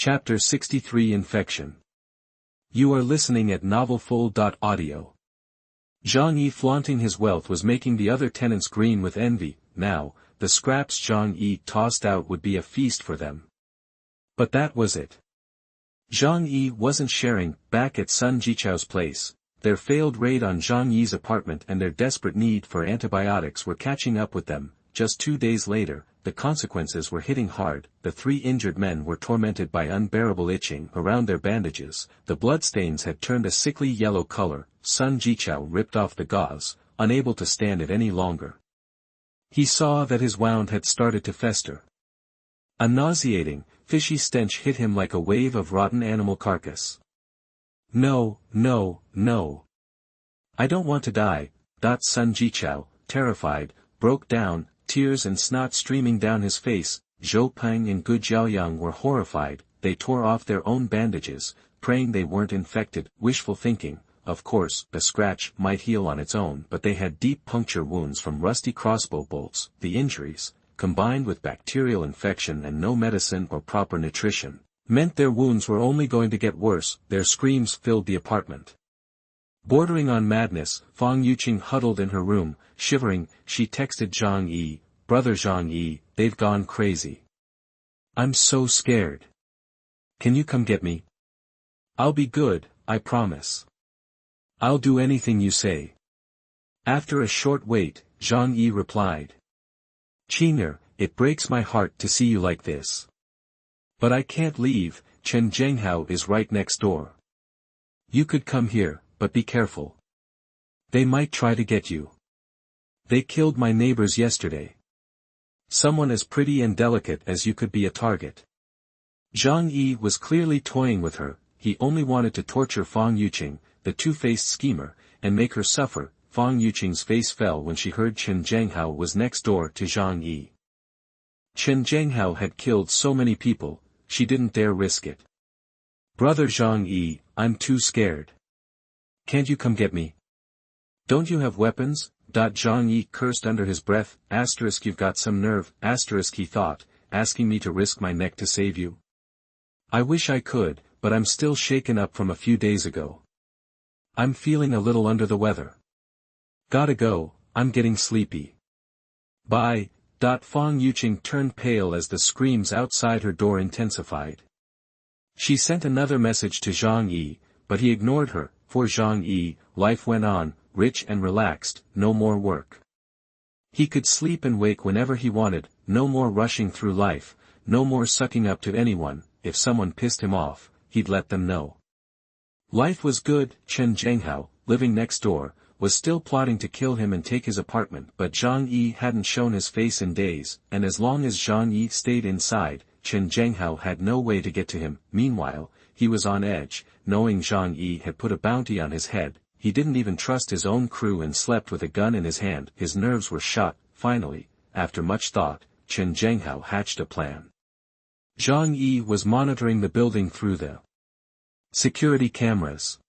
Chapter 63 Infection. You are listening at novelfull.audio. Zhang Yi flaunting his wealth was making the other tenants green with envy. Now, the scraps Zhang Yi tossed out would be a feast for them. But that was it. Zhang Yi wasn't sharing. Back at Sun Jichao's place, their failed raid on Zhang Yi's apartment and their desperate need for antibiotics were catching up with them. Just 2 days later, the consequences were hitting hard. The 3 injured men were tormented by unbearable itching around their bandages. The bloodstains had turned a sickly yellow color. Sun Jichao ripped off the gauze, unable to stand it any longer. He saw that his wound had started to fester. A nauseating, fishy stench hit him like a wave of rotten animal carcass. No, no, no. I don't want to die. Sun Jichao, terrified, broke down, tears and snot streaming down his face. Zhou Peng and Gu Jiaoyang were horrified. They tore off their own bandages, praying they weren't infected. Wishful thinking, of course. A scratch might heal on its own, but they had deep puncture wounds from rusty crossbow bolts. The injuries, combined with bacterial infection and no medicine or proper nutrition, meant their wounds were only going to get worse. Their screams filled the apartment. Bordering on madness, Fang Yuqing huddled in her room, shivering. She texted Zhang Yi, "Brother Zhang Yi, they've gone crazy. I'm so scared. Can you come get me? I'll be good, I promise. I'll do anything you say." After a short wait, Zhang Yi replied, "Qing'er, it breaks my heart to see you like this. But I can't leave. Chen Zhenghao is right next door. You could come here, but be careful. They might try to get you. They killed my neighbors yesterday. Someone as pretty and delicate as you could be a target." Zhang Yi was clearly toying with her. He only wanted to torture Fang Yuqing, the two-faced schemer, and make her suffer. Fang Yuqing's face fell when she heard Chen Zhenghao was next door to Zhang Yi. Chen Zhenghao had killed so many people, she didn't dare risk it. "Brother Zhang Yi, I'm too scared. Can't you come get me? Don't you have weapons?" Zhang Yi cursed under his breath. * You've got some nerve. * He thought, asking me to risk my neck to save you. I wish I could, but I'm still shaken up from a few days ago. I'm feeling a little under the weather. Gotta go, I'm getting sleepy. Bye. Fang Yuqing turned pale as the screams outside her door intensified. She sent another message to Zhang Yi, but he ignored her. For Zhang Yi, life went on, rich and relaxed. No more work. He could sleep and wake whenever he wanted. No more rushing through life, no more sucking up to anyone. If someone pissed him off, he'd let them know. Life was good. Chen Zhenghao, living next door, was still plotting to kill him and take his apartment, but Zhang Yi hadn't shown his face in days, and as long as Zhang Yi stayed inside, Chen Zhenghao had no way to get to him. Meanwhile, he was on edge, knowing Zhang Yi had put a bounty on his head. He didn't even trust his own crew and slept with a gun in his hand. His nerves were shot. Finally, after much thought, Chen Zhenghao hatched a plan. Zhang Yi was monitoring the building through the security cameras.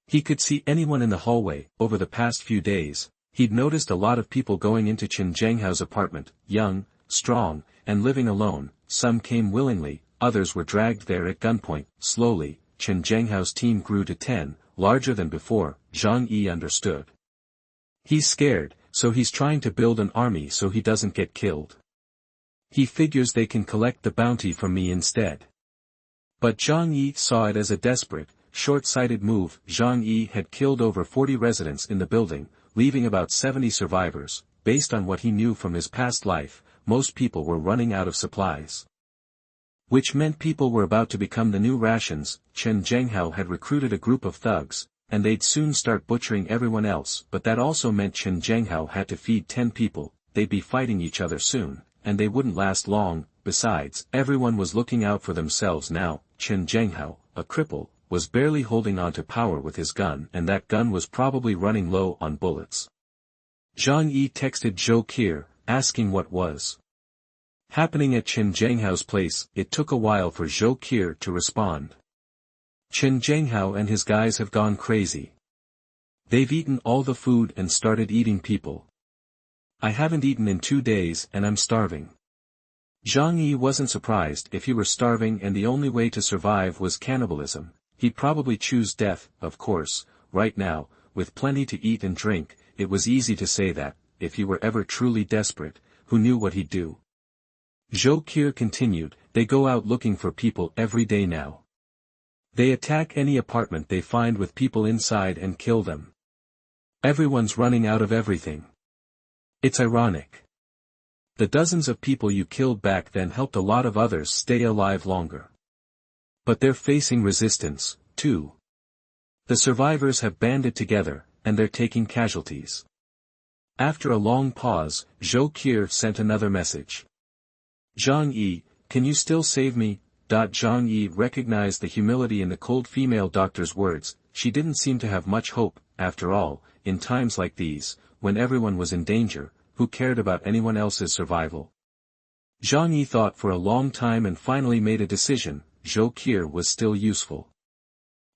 He could see anyone in the hallway. Over the past few days, he'd noticed a lot of people going into Chen Zhenghao's apartment, young, strong, and living alone. Some came willingly, others were dragged there at gunpoint. Slowly, Chen Zhenghao's team grew to 10, larger than before. Zhang Yi understood. He's scared, so he's trying to build an army so he doesn't get killed. He figures they can collect the bounty from me instead. But Zhang Yi saw it as a desperate, short-sighted move. Zhang Yi had killed over 40 residents in the building, leaving about 70 survivors. Based on what he knew from his past life, most people were running out of supplies. Which meant people were about to become the new rations. Chen Zhenghao had recruited a group of thugs, and they'd soon start butchering everyone else. But that also meant Chen Zhenghao had to feed 10 people. They'd be fighting each other soon, and they wouldn't last long. Besides, everyone was looking out for themselves now. Chen Zhenghao, a cripple, was barely holding on to power with his gun, and that gun was probably running low on bullets. Zhang Yi texted Zhou Keer, asking what was happening at Chen Zhenghao's place. It took a while for Zhou Keer to respond. Chen Zhenghao and his guys have gone crazy. They've eaten all the food and started eating people. I haven't eaten in 2 days and I'm starving. Zhang Yi wasn't surprised. If he were starving and the only way to survive was cannibalism, he'd probably choose death. Of course, right now, with plenty to eat and drink, it was easy to say that, if he were ever truly desperate, who knew what he'd do? Zhou Keer continued, they go out looking for people every day now. They attack any apartment they find with people inside and kill them. Everyone's running out of everything. It's ironic. The dozens of people you killed back then helped a lot of others stay alive longer. But they're facing resistance, too. The survivors have banded together, and they're taking casualties. After a long pause, Zhou Keer sent another message. Zhang Yi, can you still save me? Zhang Yi recognized the humility in the cold female doctor's words. She didn't seem to have much hope. After all, in times like these, when everyone was in danger, who cared about anyone else's survival? Zhang Yi thought for a long time and finally made a decision. Zhou Keer was still useful.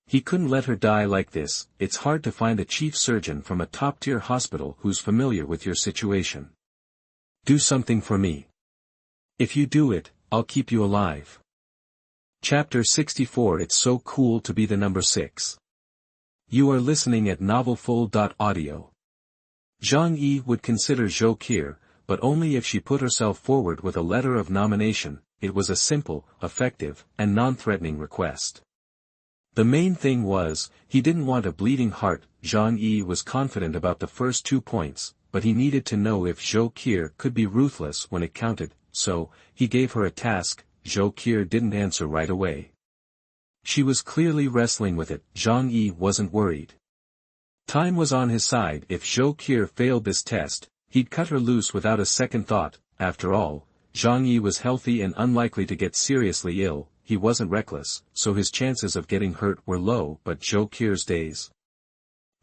He couldn't let her die like this. It's hard to find a chief surgeon from a top-tier hospital who's familiar with your situation. Do something for me. If you do it, I'll keep you alive. Chapter 64. It's so cool to be the number 6. You are listening at nThe. Zhang Yi would consider Zhou Keer, but only if she put herself forward with a letter of nomination. It was a simple, effective, and non-threatening request. The main thing was, he didn't want a bleeding heart. Zhang Yi was confident about the first 2 points, but he needed to know if Zhou Keer could be ruthless when it counted, so, he gave her a task. Zhou Keer didn't answer right away. She was clearly wrestling with it. Zhang Yi wasn't worried. Time was on his side. If Zhou Keer failed this test, he'd cut her loose without a second thought. After all, Zhang Yi was healthy and unlikely to get seriously ill. He wasn't reckless, so his chances of getting hurt were low. But Zhou Keer's days.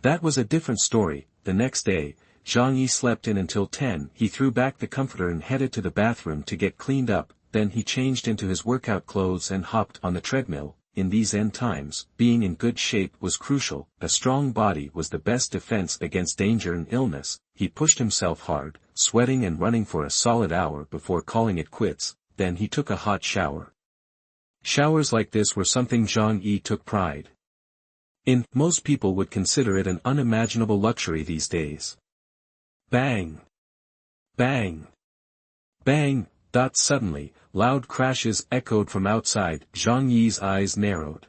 That was a different story. The next day, Zhang Yi slept in until 10. He threw back the comforter and headed to the bathroom to get cleaned up. Then he changed into his workout clothes and hopped on the treadmill. In these end times, being in good shape was crucial. A strong body was the best defense against danger and illness. He pushed himself hard, sweating and running for a solid hour before calling it quits. Then he took a hot shower. Showers like this were something Zhang Yi took pride in. Most people would consider it an unimaginable luxury these days. Bang! Bang! Bang! Suddenly, loud crashes echoed from outside. Zhang Yi's eyes narrowed.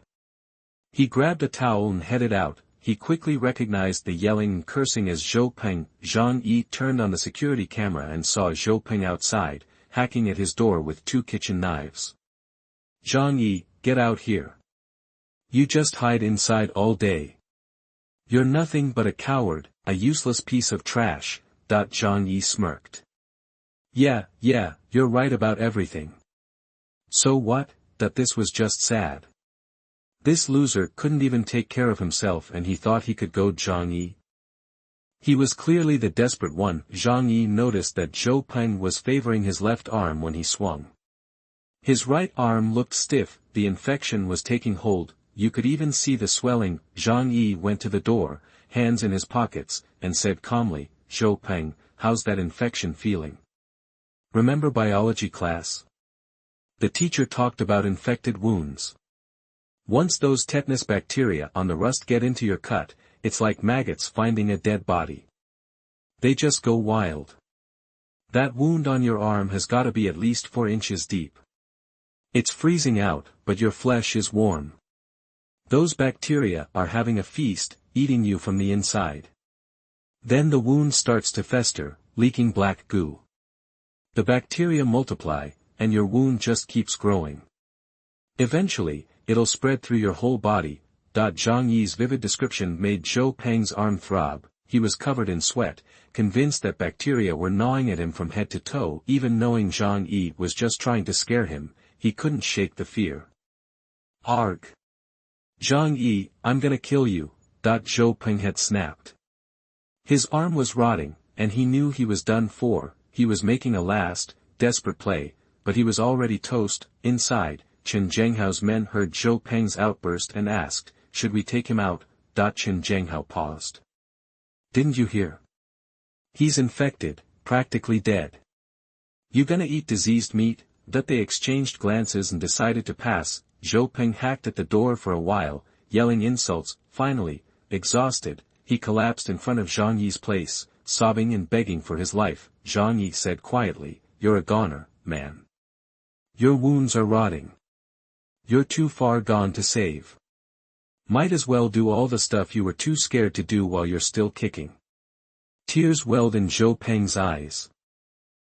He grabbed a towel and headed out. He quickly recognized the yelling and cursing as Zhou Peng. Zhang Yi turned on the security camera and saw Zhou Peng outside, hacking at his door with 2 kitchen knives. Zhang Yi, get out here. You just hide inside all day. You're nothing but a coward, a useless piece of trash. Zhang Yi smirked. Yeah, you're right about everything. So what? That this was just sad. This loser couldn't even take care of himself and he thought he could goad Zhang Yi. He was clearly the desperate one. Zhang Yi noticed that Zhou Peng was favoring his left arm when he swung. His right arm looked stiff. The infection was taking hold. You could even see the swelling. Zhang Yi went to the door, hands in his pockets, and said calmly, Zhou Peng, how's that infection feeling? Remember biology class? The teacher talked about infected wounds. Once those tetanus bacteria on the rust get into your cut, it's like maggots finding a dead body. They just go wild. That wound on your arm has got to be at least 4 inches deep. It's freezing out, but your flesh is warm. Those bacteria are having a feast, eating you from the inside. Then the wound starts to fester, leaking black goo. The bacteria multiply, and your wound just keeps growing. Eventually, it'll spread through your whole body. Zhang Yi's vivid description made Zhou Peng's arm throb. He was covered in sweat, convinced that bacteria were gnawing at him from head to toe. Even knowing Zhang Yi was just trying to scare him, he couldn't shake the fear. Arg! Zhang Yi, I'm gonna kill you. Zhou Peng had snapped. His arm was rotting, and he knew he was done for. He was making a last, desperate play, but he was already toast. Inside, Chen Zhenghao's men heard Zhou Peng's outburst and asked, should we take him out? Chen Zhenghao paused. Didn't you hear? He's infected, practically dead. You gonna eat diseased meat? That they exchanged glances and decided to pass. Zhou Peng hacked at the door for a while, yelling insults. Finally, exhausted, he collapsed in front of Zhang Yi's place, sobbing and begging for his life. Zhang Yi said quietly, "You're a goner, man. Your wounds are rotting. You're too far gone to save. Might as well do all the stuff you were too scared to do while you're still kicking." Tears welled in Zhou Peng's eyes.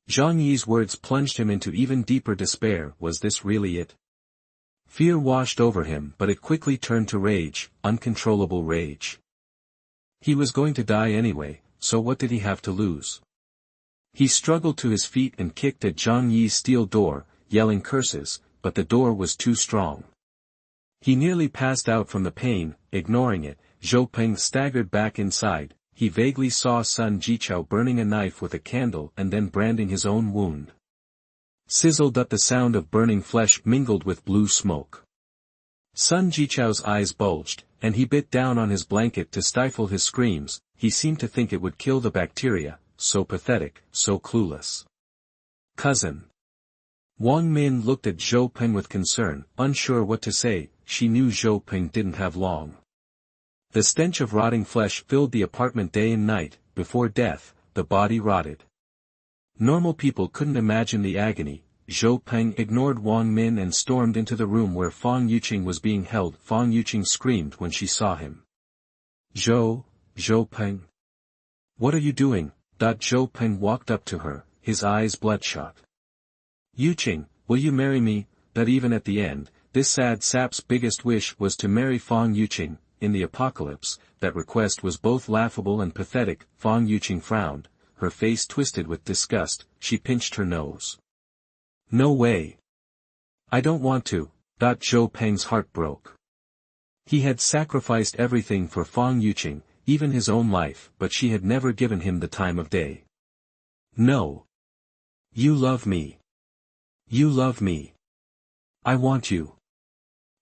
Zhang Yi's words plunged him into even deeper despair. Was this really it? Fear washed over him, but it quickly turned to rage, uncontrollable rage. He was going to die anyway, so what did he have to lose? He struggled to his feet and kicked at Zhang Yi's steel door, yelling curses, but the door was too strong. He nearly passed out from the pain. Ignoring it, Zhou Peng staggered back inside. He vaguely saw Sun Jichao burning a knife with a candle and then branding his own wound. Sizzled up, the sound of burning flesh mingled with blue smoke. Sun Jichao's eyes bulged, and he bit down on his blanket to stifle his screams. He seemed to think it would kill the bacteria, so pathetic, so clueless. "Cousin." Wang Min looked at Zhou Peng with concern, unsure what to say. She knew Zhou Peng didn't have long. The stench of rotting flesh filled the apartment day and night. Before death, the body rotted. Normal people couldn't imagine the agony. Zhou Peng ignored Wang Min and stormed into the room where Fang Yuqing was being held. Fang Yuqing screamed when she saw him. Zhou Peng. What are you doing?" Zhou Peng walked up to her, his eyes bloodshot. "Yuqing, will you marry me?" That even at the end, this sad sap's biggest wish was to marry Fang Yuqing. In the apocalypse, that request was both laughable and pathetic. Fang Yuqing frowned, her face twisted with disgust. She pinched her nose. "No way. I don't want to." Zhou Peng's heart broke. He had sacrificed everything for Fang Yuqing, even his own life, but she had never given him the time of day. "No. You love me. You love me. I want you.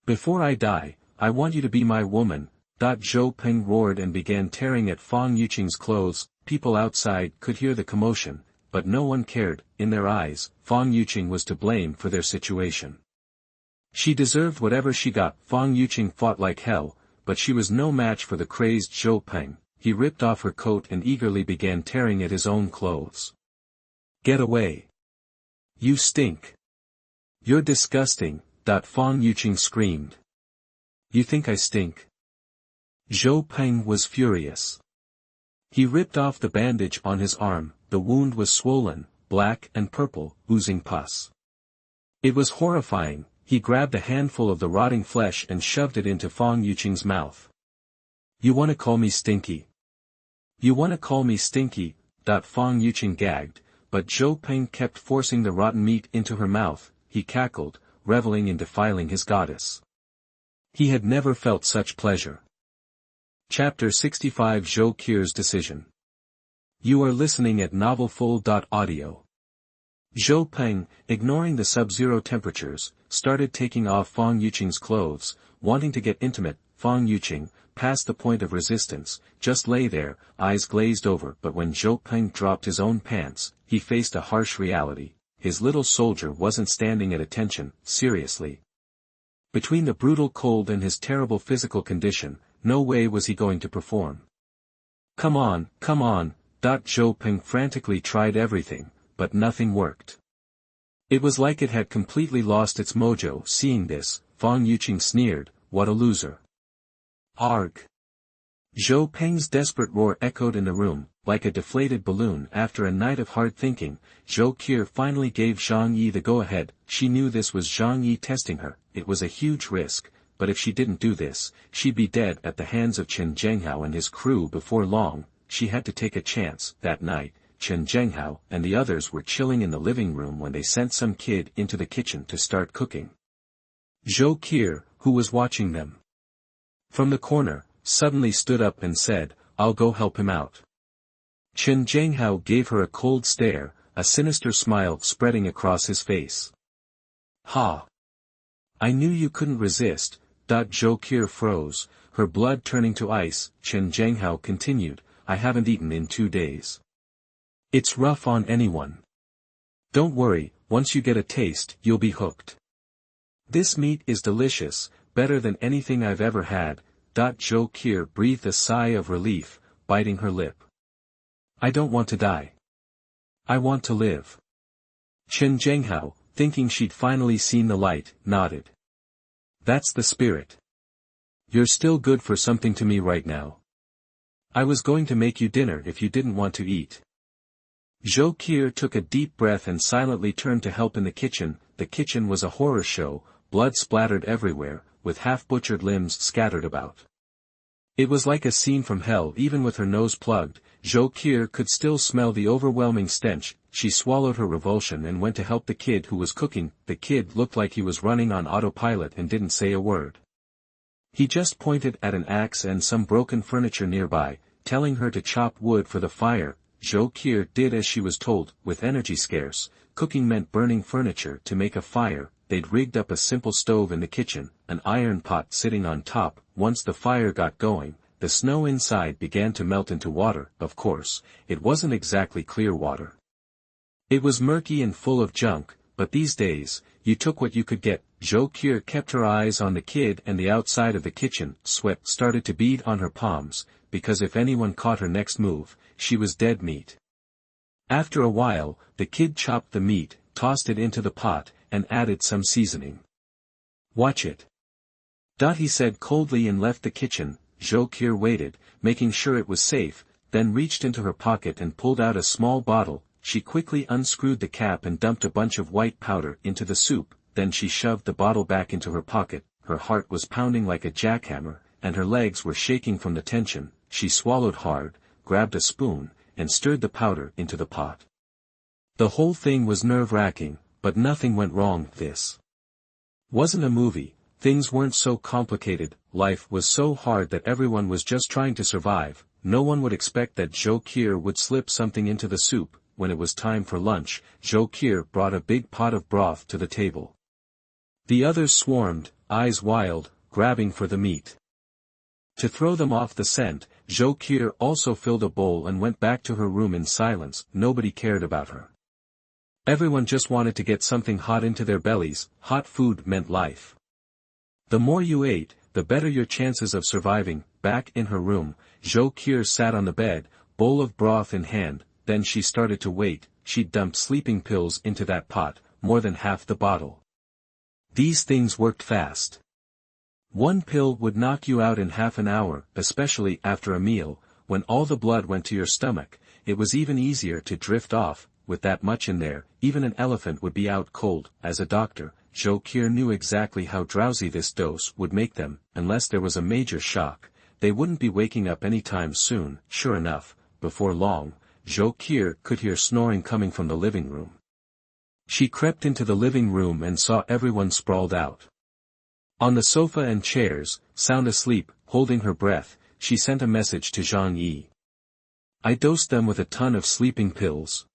Before I die, I want you to be my woman." Zhou Peng roared and began tearing at Fang Yuqing's clothes. People outside could hear the commotion, but no one cared. In their eyes, Fang Yuqing was to blame for their situation. She deserved whatever she got. Fang Yuqing fought like hell, but she was no match for the crazed Zhou Peng. He ripped off her coat and eagerly began tearing at his own clothes. "Get away. You stink. You're disgusting," Fang Yuqing screamed. "You think I stink?" Zhou Peng was furious. He ripped off the bandage on his arm. The wound was swollen, black and purple, oozing pus. It was horrifying. He grabbed a handful of the rotting flesh and shoved it into Fang Yuqing's mouth. "You want to call me stinky? You want to call me stinky?" Fang Yuqing gagged, but Zhou Peng kept forcing the rotten meat into her mouth. He cackled, reveling in defiling his goddess. He had never felt such pleasure. Chapter 65 Zhou Keer's decision. You are listening at novelfull.audio. Zhou Peng, ignoring the sub-zero temperatures, started taking off Fang Yuqing's clothes, wanting to get intimate. Fang Yuqing, past the point of resistance, just lay there, eyes glazed over. But when Zhou Peng dropped his own pants, he faced a harsh reality. His little soldier wasn't standing at attention. Seriously. Between the brutal cold and his terrible physical condition, no way was he going to perform. Come on. Zhou Peng frantically tried everything, but nothing worked. It was like it had completely lost its mojo. Seeing this, Fang Yuqing sneered, "What a loser." Arg! Zhou Peng's desperate roar echoed in the room, like a deflated balloon. After a night of hard thinking, Zhou Keer finally gave Zhang Yi the go-ahead. She knew this was Zhang Yi testing her. It was a huge risk, but if she didn't do this, she'd be dead at the hands of Chen Zhenghao and his crew before long. She had to take a chance. That night, Chen Zhenghao and the others were chilling in the living room when they sent some kid into the kitchen to start cooking. Zhou Keer, who was watching them from the corner, suddenly stood up and said, "I'll go help him out." Chen Zhenghao gave her a cold stare, a sinister smile spreading across his face. "Ha! I knew you couldn't resist." Zhou Keer froze, her blood turning to ice. Chen Zhenghao continued, "I haven't eaten in 2 days. It's rough on anyone. Don't worry, once you get a taste, you'll be hooked. This meat is delicious, better than anything I've ever had. Zhou Keer breathed a sigh of relief, biting her lip. I don't want to die. I want to live. Chen Zhenghao, thinking she'd finally seen the light, nodded. That's the spirit. You're still good for something to me right now. I was going to make you dinner if you didn't want to eat. Zhou Keer took a deep breath and silently turned to help in the kitchen. The kitchen was a horror show, blood splattered everywhere, with half-butchered limbs scattered about. It was like a scene from hell. Even with her nose plugged, Zhou Keer could still smell the overwhelming stench. She swallowed her revulsion and went to help the kid who was cooking. The kid looked like he was running on autopilot and didn't say a word. He just pointed at an axe and some broken furniture nearby, telling her to chop wood for the fire. Zhou Keer did as she was told. With energy scarce, cooking meant burning furniture to make a fire. They'd rigged up a simple stove in the kitchen, an iron pot sitting on top. Once the fire got going, the snow inside began to melt into water. Of course, it wasn't exactly clear water. It was murky and full of junk, but these days, you took what you could get. Zhou Keer kept her eyes on the kid and the outside of the kitchen. Sweat started to bead on her palms, because if anyone caught her next move, she was dead meat. After a while, the kid chopped the meat, tossed it into the pot, and added some seasoning. Watch it. He said coldly and left the kitchen. Zhou Keer waited, making sure it was safe, then reached into her pocket and pulled out a small bottle. She quickly unscrewed the cap and dumped a bunch of white powder into the soup. Then she shoved the bottle back into her pocket. Her heart was pounding like a jackhammer, and her legs were shaking from the tension. She swallowed hard, grabbed a spoon, and stirred the powder into the pot. The whole thing was nerve-wracking, but nothing went wrong. This wasn't a movie. Things weren't so complicated. Life was so hard that everyone was just trying to survive. No one would expect that Zhou Keer would slip something into the soup. When it was time for lunch, Zhou Keer brought a big pot of broth to the table. The others swarmed, eyes wild, grabbing for the meat. To throw them off the scent, Zhou Keer also filled a bowl and went back to her room in silence. Nobody cared about her. Everyone just wanted to get something hot into their bellies. Hot food meant life. The more you ate, the better your chances of surviving. Back in her room, Zhou Keer sat on the bed, bowl of broth in hand. Then she started to wait. She dumped sleeping pills into that pot, more than half the bottle. These things worked fast. One pill would knock you out in half an hour, especially after a meal. When all the blood went to your stomach, it was even easier to drift off. With that much in there, even an elephant would be out cold. As a doctor, Zhou Keer knew exactly how drowsy this dose would make them. Unless there was a major shock, they wouldn't be waking up anytime soon. Sure enough, before long, Zhou Keer could hear snoring coming from the living room. She crept into the living room and saw everyone sprawled out on the sofa and chairs, sound asleep. Holding her breath, she sent a message to Zhang Yi. I dosed them with a ton of sleeping pills.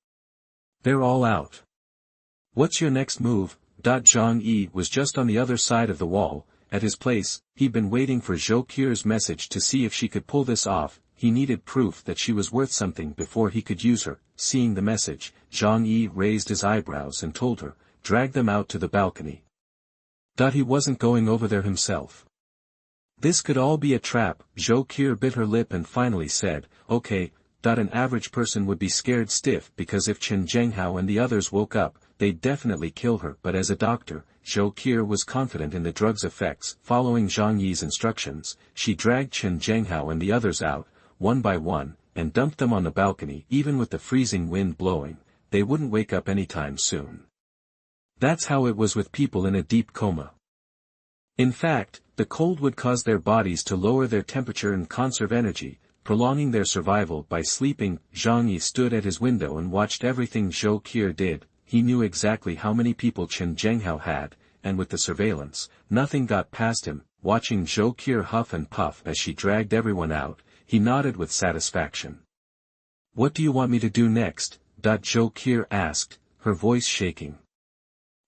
They're all out. What's your next move? Zhang Yi was just on the other side of the wall. At his place, he'd been waiting for Zhou Keer's message to see if she could pull this off. He needed proof that she was worth something before he could use her. Seeing the message, Zhang Yi raised his eyebrows and told her, drag them out to the balcony. He wasn't going over there himself. This could all be a trap. Zhou Keer bit her lip and finally said, okay. An average person would be scared stiff because if Chen Zhenghao and the others woke up, they'd definitely kill her. But as a doctor, Zhou Keer was confident in the drug's effects. Following Zhang Yi's instructions, she dragged Chen Zhenghao and the others out, one by one, and dumped them on the balcony. Even with the freezing wind blowing, they wouldn't wake up anytime soon. That's how it was with people in a deep coma. In fact, the cold would cause their bodies to lower their temperature and conserve energy, prolonging their survival by sleeping. Zhang Yi stood at his window and watched everything Zhou Keer did. He knew exactly how many people Chen Zhenghao had, and with the surveillance, nothing got past him. Watching Zhou Keer huff and puff as she dragged everyone out, he nodded with satisfaction. What do you want me to do next? Zhou Keer asked, her voice shaking.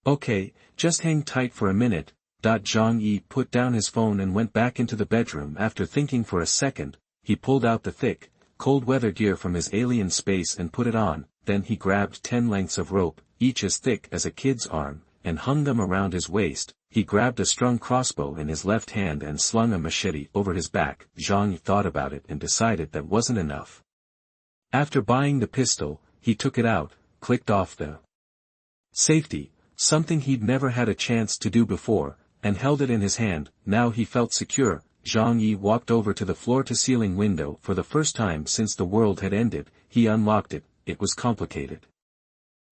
Okay, just hang tight for a minute. Zhang Yi put down his phone and went back into the bedroom. After thinking for a second, he pulled out the thick, cold weather gear from his alien space and put it on. Then he grabbed 10 lengths of rope, each as thick as a kid's arm, and hung them around his waist. He grabbed a strung crossbow in his left hand and slung a machete over his back. Zhang Yi thought about it and decided that wasn't enough. After buying the pistol, he took it out, clicked off the safety, something he'd never had a chance to do before, and held it in his hand. Now he felt secure. Zhang Yi walked over to the floor-to-ceiling window. For the first time since the world had ended, he unlocked it. It was complicated.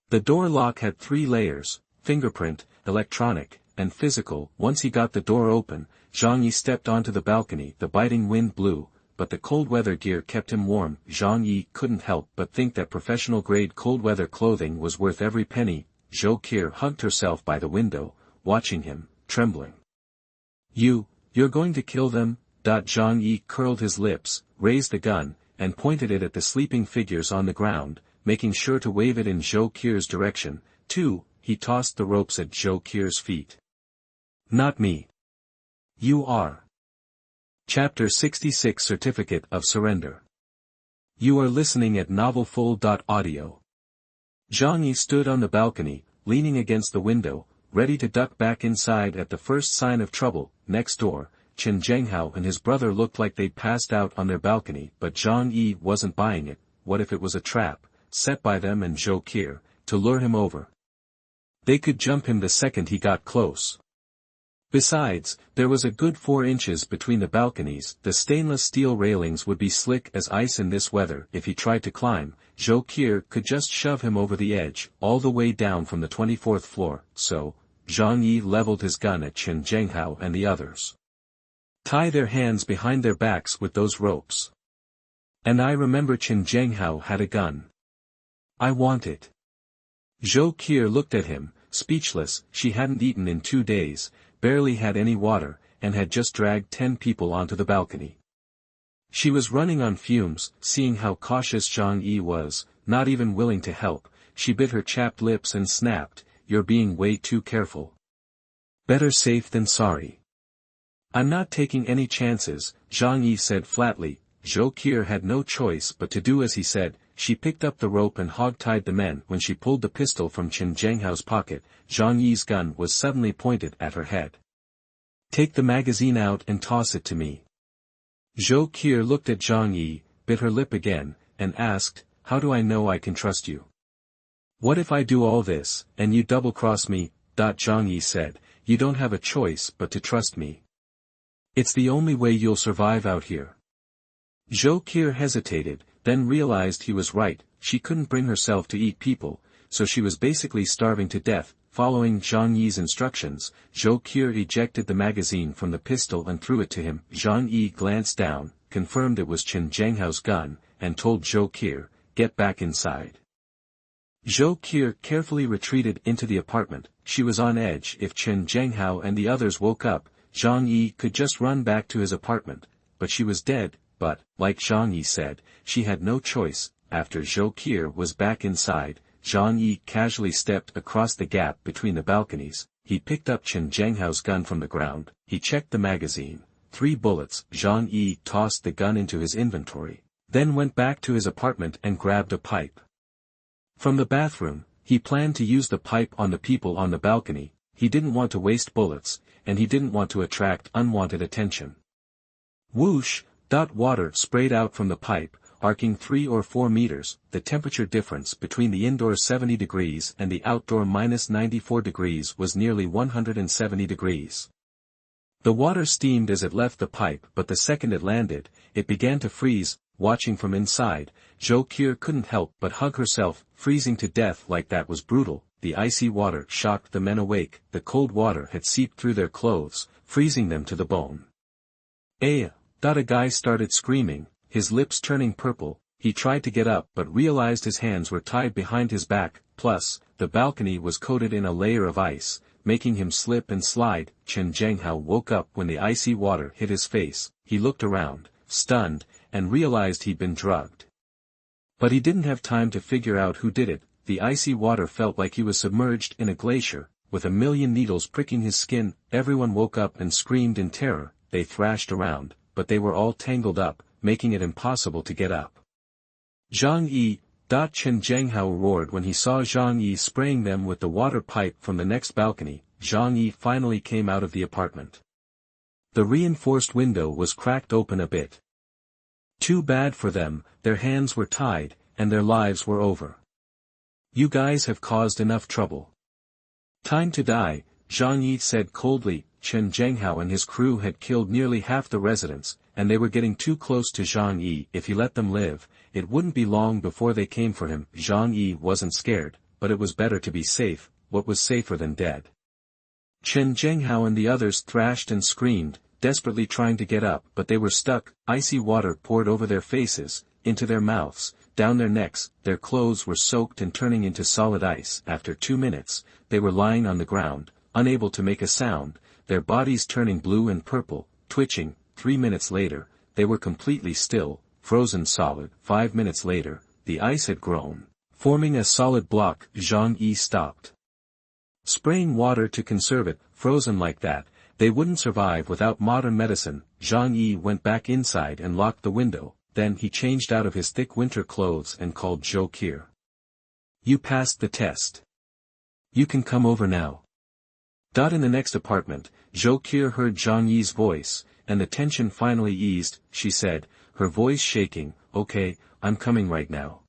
The door lock had 3 layers: fingerprint, electronic, and physical. Once he got the door open, Zhang Yi stepped onto the balcony. The biting wind blew, but the cold weather gear kept him warm. Zhang Yi couldn't help but think that professional-grade cold-weather clothing was worth every penny. Keer hugged herself by the window, watching him, trembling. You're going to kill them? Zhang Yi curled his lips, raised the gun, and pointed it at the sleeping figures on the ground, making sure to wave it in Zhou Keer's direction. He tossed the ropes at Zhou Keer's feet. Not me. You are. Chapter 66 Certificate of Surrender. You are listening at novelfull.audio. Zhang Yi stood on the balcony, leaning against the window, ready to duck back inside at the first sign of trouble. Next door, Chen Zhenghao and his brother looked like they'd passed out on their balcony, but Zhang Yi wasn't buying it. What if it was a trap, set by them and Zhou Keer, to lure him over? They could jump him the second he got close. Besides, there was a good 4 inches between the balconies. The stainless steel railings would be slick as ice in this weather. If he tried to climb, Zhou Keer could just shove him over the edge, all the way down from the 24th floor. So, Zhang Yi leveled his gun at Chen Zhenghao and the others. Tie their hands behind their backs with those ropes. And I remember Chen Zhenghao had a gun. I want it. Zhou Keer looked at him, speechless. She hadn't eaten in 2 days, barely had any water, and had just dragged 10 people onto the balcony. She was running on fumes. Seeing how cautious Zhang Yi was, not even willing to help, she bit her chapped lips and snapped, "You're being way too careful. Better safe than sorry." "I'm not taking any chances," Zhang Yi said flatly. Zhou Keer had no choice but to do as he said. She picked up the rope and hog-tied the men. When she pulled the pistol from Chen Zhenghao's pocket, Zhang Yi's gun was suddenly pointed at her head. "Take the magazine out and toss it to me." Zhou Keer looked at Zhang Yi, bit her lip again, and asked, "How do I know I can trust you? What if I do all this, and you double-cross me?" Zhang Yi said, "You don't have a choice but to trust me. It's the only way you'll survive out here." Zhou Keer hesitated, then realized he was right. She couldn't bring herself to eat people, so she was basically starving to death. Following Zhang Yi's instructions, Zhou Keer ejected the magazine from the pistol and threw it to him. Zhang Yi glanced down, confirmed it was Chen Zhenghao's gun, and told Zhou Keer, "Get back inside." Zhou Keer carefully retreated into the apartment. She was on edge. If Chen Zhenghao and the others woke up, Zhang Yi could just run back to his apartment, but she was dead. But, like Zhang Yi said, she had no choice. After Zhou Keer was back inside, Zhang Yi casually stepped across the gap between the balconies. He picked up Chen Zhenghao's gun from the ground. He checked the magazine. 3 bullets. Zhang Yi tossed the gun into his inventory, then went back to his apartment and grabbed a pipe. From the bathroom, he planned to use the pipe on the people on the balcony. He didn't want to waste bullets, and he didn't want to attract unwanted attention. Whoosh! Water sprayed out from the pipe, arcing 3 or 4 meters. The temperature difference between the indoor 70 degrees and the outdoor -94 degrees was nearly 170 degrees. The water steamed as it left the pipe, but the second it landed, it began to freeze. Watching from inside, Zhou Keer couldn't help but hug herself. Freezing to death like that was brutal. The icy water shocked the men awake. The cold water had seeped through their clothes, freezing them to the bone. A guy started screaming, his lips turning purple. He tried to get up but realized his hands were tied behind his back. Plus, the balcony was coated in a layer of ice, making him slip and slide. Chen Zhenghao woke up when the icy water hit his face. He looked around, stunned, and realized he'd been drugged. But he didn't have time to figure out who did it. The icy water felt like he was submerged in a glacier, with a million needles pricking his skin. Everyone woke up and screamed in terror. They thrashed around, but they were all tangled up, making it impossible to get up. Zhang Yi, Chen Zhenghao roared when he saw Zhang Yi spraying them with the water pipe from the next balcony. Zhang Yi finally came out of the apartment. The reinforced window was cracked open a bit. Too bad for them, their hands were tied, and their lives were over. You guys have caused enough trouble. Time to die, Zhang Yi said coldly. Chen Zhenghao and his crew had killed nearly half the residents, and they were getting too close to Zhang Yi. If he let them live, it wouldn't be long before they came for him. Zhang Yi wasn't scared, but it was better to be safe. What was safer than dead? Chen Zhenghao and the others thrashed and screamed, desperately trying to get up, but they were stuck. Icy water poured over their faces, into their mouths, down their necks. Their clothes were soaked and turning into solid ice. After 2 minutes, they were lying on the ground, unable to make a sound, their bodies turning blue and purple, twitching. 3 minutes later, they were completely still, frozen solid. 5 minutes later, the ice had grown, forming a solid block. Zhang Yi stopped spraying water to conserve it. Frozen like that, they wouldn't survive without modern medicine. Zhang Yi went back inside and locked the window. Then he changed out of his thick winter clothes and called Zhou Keer. You passed the test. You can come over now. In the next apartment, Zhou Keer heard Zhang Yi's voice, and the tension finally eased. She said, her voice shaking, okay, I'm coming right now.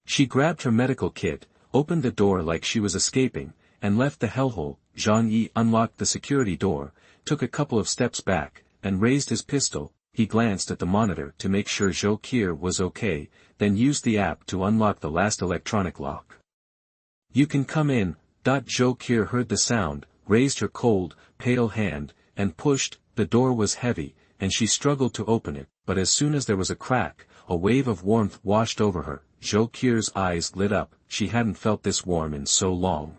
She grabbed her medical kit, opened the door like she was escaping, and left the hellhole. Zhang Yi unlocked the security door, took a couple of steps back, and raised his pistol. He glanced at the monitor to make sure Zhou Keer was okay, then used the app to unlock the last electronic lock. You can come in. Zhou Keer heard the sound, raised her cold, pale hand, and pushed. The door was heavy, and she struggled to open it, but as soon as there was a crack, a wave of warmth washed over her. Zhou Keer's eyes lit up. She hadn't felt this warm in so long.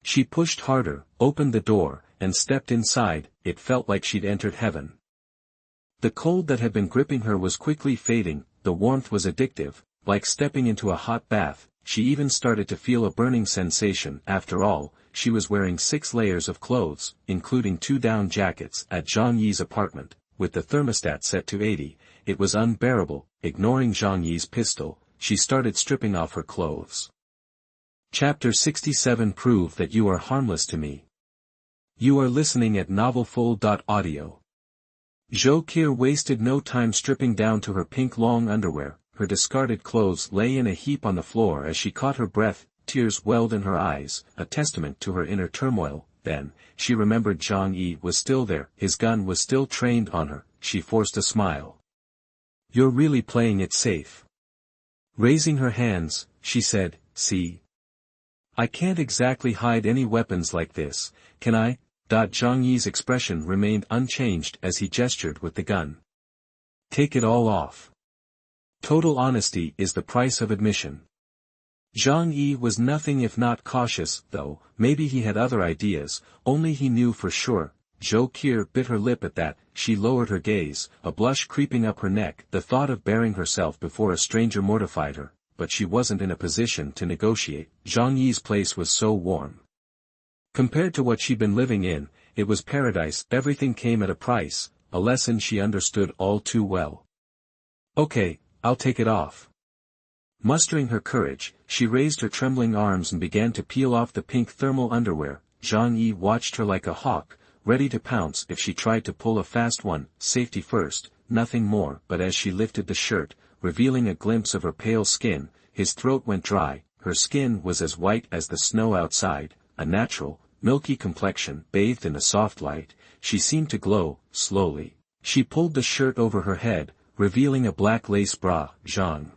She pushed harder, opened the door, and stepped inside. It felt like she'd entered heaven. The cold that had been gripping her was quickly fading. The warmth was addictive, like stepping into a hot bath. She even started to feel a burning sensation. After all, she was wearing 6 layers of clothes, including 2 down jackets. At Zhang Yi's apartment, with the thermostat set to 80, it was unbearable. Ignoring Zhang Yi's pistol, she started stripping off her clothes. Chapter 67. Prove that you are harmless to me. You are listening at novelfull.audio. Zhou Keer wasted no time stripping down to her pink long underwear. Her discarded clothes lay in a heap on the floor as she caught her breath. Tears welled in her eyes, a testament to her inner turmoil. Then, she remembered Zhang Yi was still there. His gun was still trained on her. She forced a smile. You're really playing it safe. Raising her hands, she said, see? I can't exactly hide any weapons like this, can I? Zhang Yi's expression remained unchanged as he gestured with the gun. Take it all off. Total honesty is the price of admission. Zhang Yi was nothing if not cautious, though. Maybe he had other ideas, only he knew for sure. Zhou Keer bit her lip at that. She lowered her gaze, a blush creeping up her neck. The thought of baring herself before a stranger mortified her, but she wasn't in a position to negotiate. Zhang Yi's place was so warm. Compared to what she'd been living in, it was paradise. Everything came at a price, a lesson she understood all too well. Okay, I'll take it off. Mustering her courage, she raised her trembling arms and began to peel off the pink thermal underwear. Zhang Yi watched her like a hawk, ready to pounce if she tried to pull a fast one. Safety first, nothing more. But as she lifted the shirt, revealing a glimpse of her pale skin, his throat went dry. Her skin was as white as the snow outside, a natural, milky complexion bathed in a soft light. She seemed to glow. Slowly, she pulled the shirt over her head, revealing a black lace bra. Zhang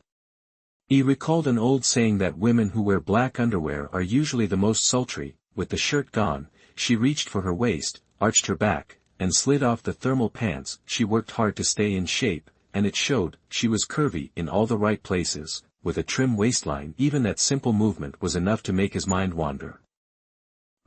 Yi recalled an old saying that women who wear black underwear are usually the most sultry. With the shirt gone, she reached for her waist, arched her back, and slid off the thermal pants. She worked hard to stay in shape, and it showed. She was curvy in all the right places, with a trim waistline. Even that simple movement was enough to make his mind wander.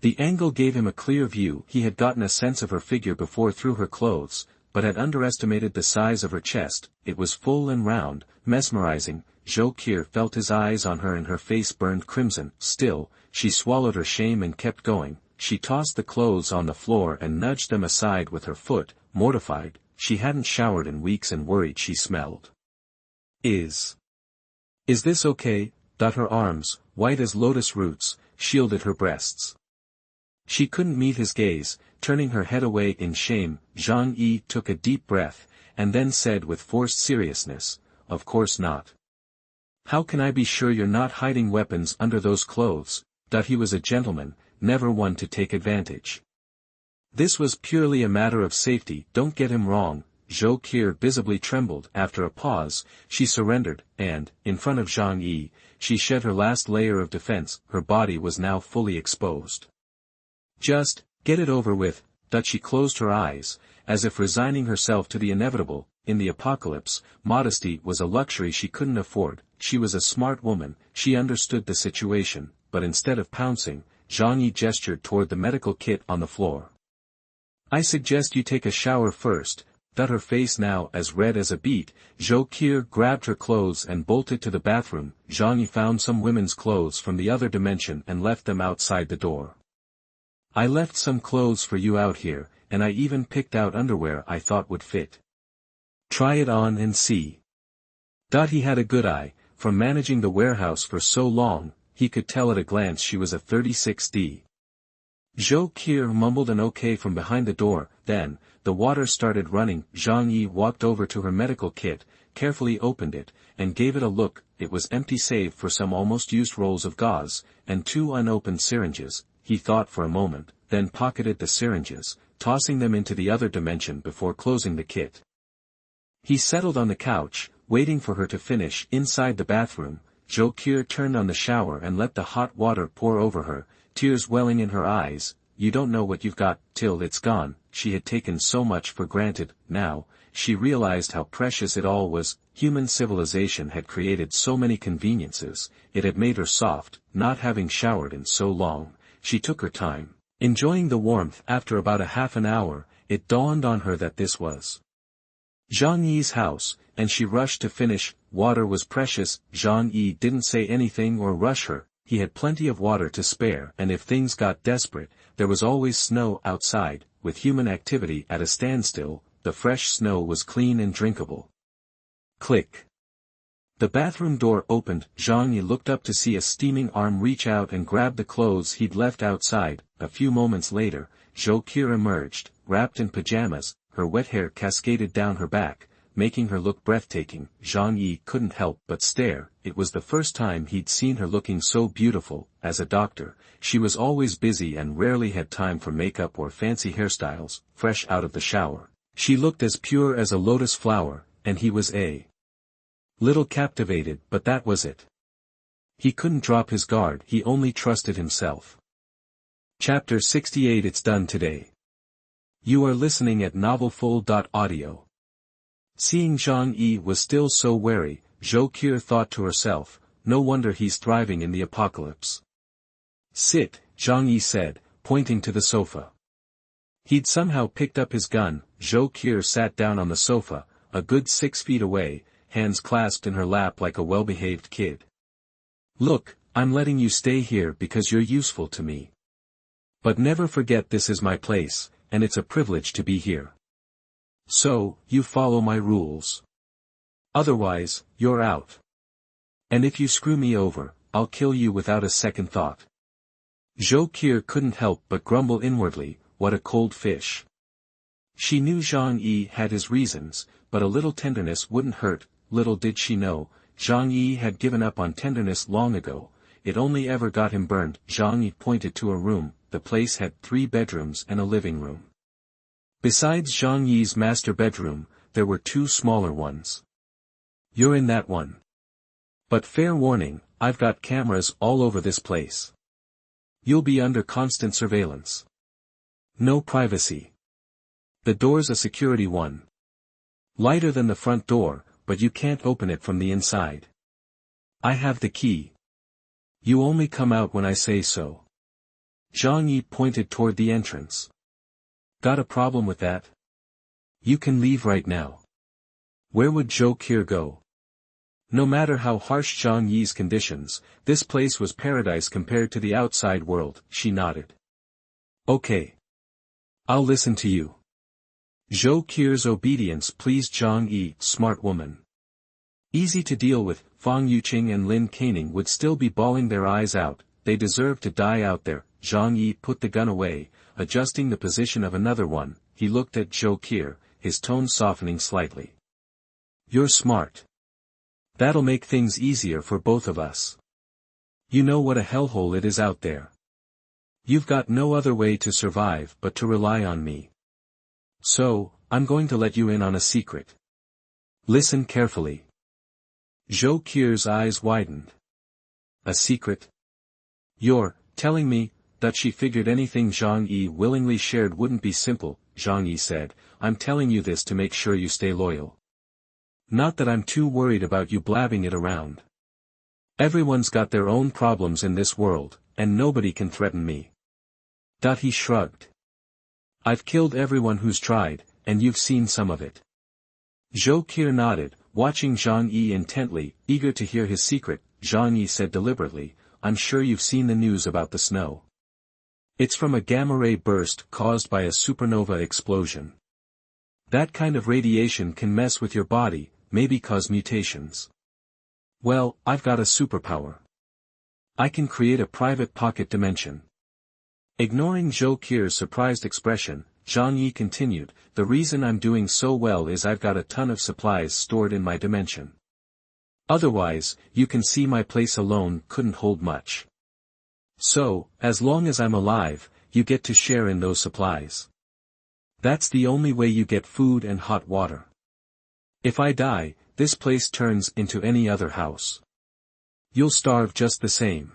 The angle gave him a clear view. He had gotten a sense of her figure before through her clothes, but had underestimated the size of her chest. It was full and round, mesmerizing. Zhou Keer felt his eyes on her and her face burned crimson. Still, she swallowed her shame and kept going. She tossed the clothes on the floor and nudged them aside with her foot, mortified. She hadn't showered in weeks and worried she smelled. Is this okay? Her arms, white as lotus roots, shielded her breasts. She couldn't meet his gaze, turning her head away in shame. Zhang Yi took a deep breath, and then said with forced seriousness, "Of course not. How can I be sure you're not hiding weapons under those clothes?" He was a gentleman, never one to take advantage. This was purely a matter of safety, don't get him wrong. Zhou Keer visibly trembled. After a pause, she surrendered, and, in front of Zhang Yi, she shed her last layer of defense. Her body was now fully exposed. Just, get it over with. She closed her eyes, as if resigning herself to the inevitable. In the apocalypse, modesty was a luxury she couldn't afford. She was a smart woman, she understood the situation, but instead of pouncing, Zhang Yi gestured toward the medical kit on the floor. "I suggest you take a shower first." Her face now as red as a beet, Zhou Keer grabbed her clothes and bolted to the bathroom. Zhang Yi found some women's clothes from the other dimension and left them outside the door. "I left some clothes for you out here, and I even picked out underwear I thought would fit. Try it on and see." He had a good eye. From managing the warehouse for so long, he could tell at a glance she was a 36D. Zhou Keer mumbled an okay from behind the door. Then, the water started running. Zhang Yi walked over to her medical kit, carefully opened it, and gave it a look. It was empty save for some almost used rolls of gauze, and 2 unopened syringes. He thought for a moment, then pocketed the syringes, tossing them into the other dimension before closing the kit. He settled on the couch, waiting for her to finish. Inside the bathroom, Zhou Keer turned on the shower and let the hot water pour over her, tears welling in her eyes. "You don't know what you've got, till it's gone." She had taken so much for granted. Now, she realized how precious it all was. Human civilization had created so many conveniences, it had made her soft. Not having showered in so long, she took her time, enjoying the warmth. After about a half an hour, it dawned on her that this was Zhang Yi's house, and she rushed to finish. Water was precious. Zhang Yi didn't say anything or rush her. He had plenty of water to spare, and if things got desperate, there was always snow outside. With human activity at a standstill, the fresh snow was clean and drinkable. Click. The bathroom door opened. Zhang Yi looked up to see a steaming arm reach out and grab the clothes he'd left outside. A few moments later, Zhou Keer emerged, wrapped in pajamas. Her wet hair cascaded down her back, making her look breathtaking. Zhang Yi couldn't help but stare. It was the first time he'd seen her looking so beautiful. As a doctor, she was always busy and rarely had time for makeup or fancy hairstyles. Fresh out of the shower, she looked as pure as a lotus flower, and he was a little captivated, but that was it. He couldn't drop his guard, he only trusted himself. Chapter 68. It's done today. You are listening at novelfull.audio. Seeing Zhang Yi was still so wary, Zhou Keer thought to herself, no wonder he's thriving in the apocalypse. "Sit," Zhang Yi said, pointing to the sofa. He'd somehow picked up his gun. Zhou Keer sat down on the sofa, a good 6 feet away, hands clasped in her lap like a well-behaved kid. "Look, I'm letting you stay here because you're useful to me. But never forget this is my place, and it's a privilege to be here. So, you follow my rules. Otherwise, you're out. And if you screw me over, I'll kill you without a second thought." Zhou Keer couldn't help but grumble inwardly, what a cold fish. She knew Zhang Yi had his reasons, but a little tenderness wouldn't hurt. Little did she know, Zhang Yi had given up on tenderness long ago. It only ever got him burned. Zhang Yi pointed to a room. The place had 3 bedrooms and a living room. Besides Zhang Yi's master bedroom, there were 2 smaller ones. "You're in that one. But fair warning, I've got cameras all over this place. You'll be under constant surveillance. No privacy. The door's a security one. Lighter than the front door, but you can't open it from the inside. I have the key. You only come out when I say so." Zhang Yi pointed toward the entrance. "Got a problem with that? You can leave right now." Where would Zhou Keer go? No matter how harsh Zhang Yi's conditions, this place was paradise compared to the outside world. She nodded. "Okay. I'll listen to you." Zhou Keer's obedience pleased Zhang Yi. Smart woman. Easy to deal with. Fang Yuqing and Lin Caning would still be bawling their eyes out, they deserve to die out there. Zhang Yi put the gun away, adjusting the position of another one. He looked at Zhou Keer, his tone softening slightly. You're smart. That'll make things easier for both of us. You know what a hellhole it is out there. You've got no other way to survive but to rely on me. So, I'm going to let you in on a secret. Listen carefully. Zhou Keer's eyes widened. A secret? You're telling me that she figured anything Zhang Yi willingly shared wouldn't be simple, Zhang Yi said. I'm telling you this to make sure you stay loyal. Not that I'm too worried about you blabbing it around. Everyone's got their own problems in this world, and nobody can threaten me. He shrugged. I've killed everyone who's tried, and you've seen some of it. Zhou Keer nodded, watching Zhang Yi intently, eager to hear his secret. Zhang Yi said deliberately, I'm sure you've seen the news about the snow. It's from a gamma-ray burst caused by a supernova explosion. That kind of radiation can mess with your body, maybe cause mutations. Well, I've got a superpower. I can create a private pocket dimension. Ignoring Zhou Keer's surprised expression, Zhang Yi continued, the reason I'm doing so well is I've got a ton of supplies stored in my dimension. Otherwise, you can see my place alone couldn't hold much. So, as long as I'm alive, you get to share in those supplies. That's the only way you get food and hot water. If I die, this place turns into any other house. You'll starve just the same.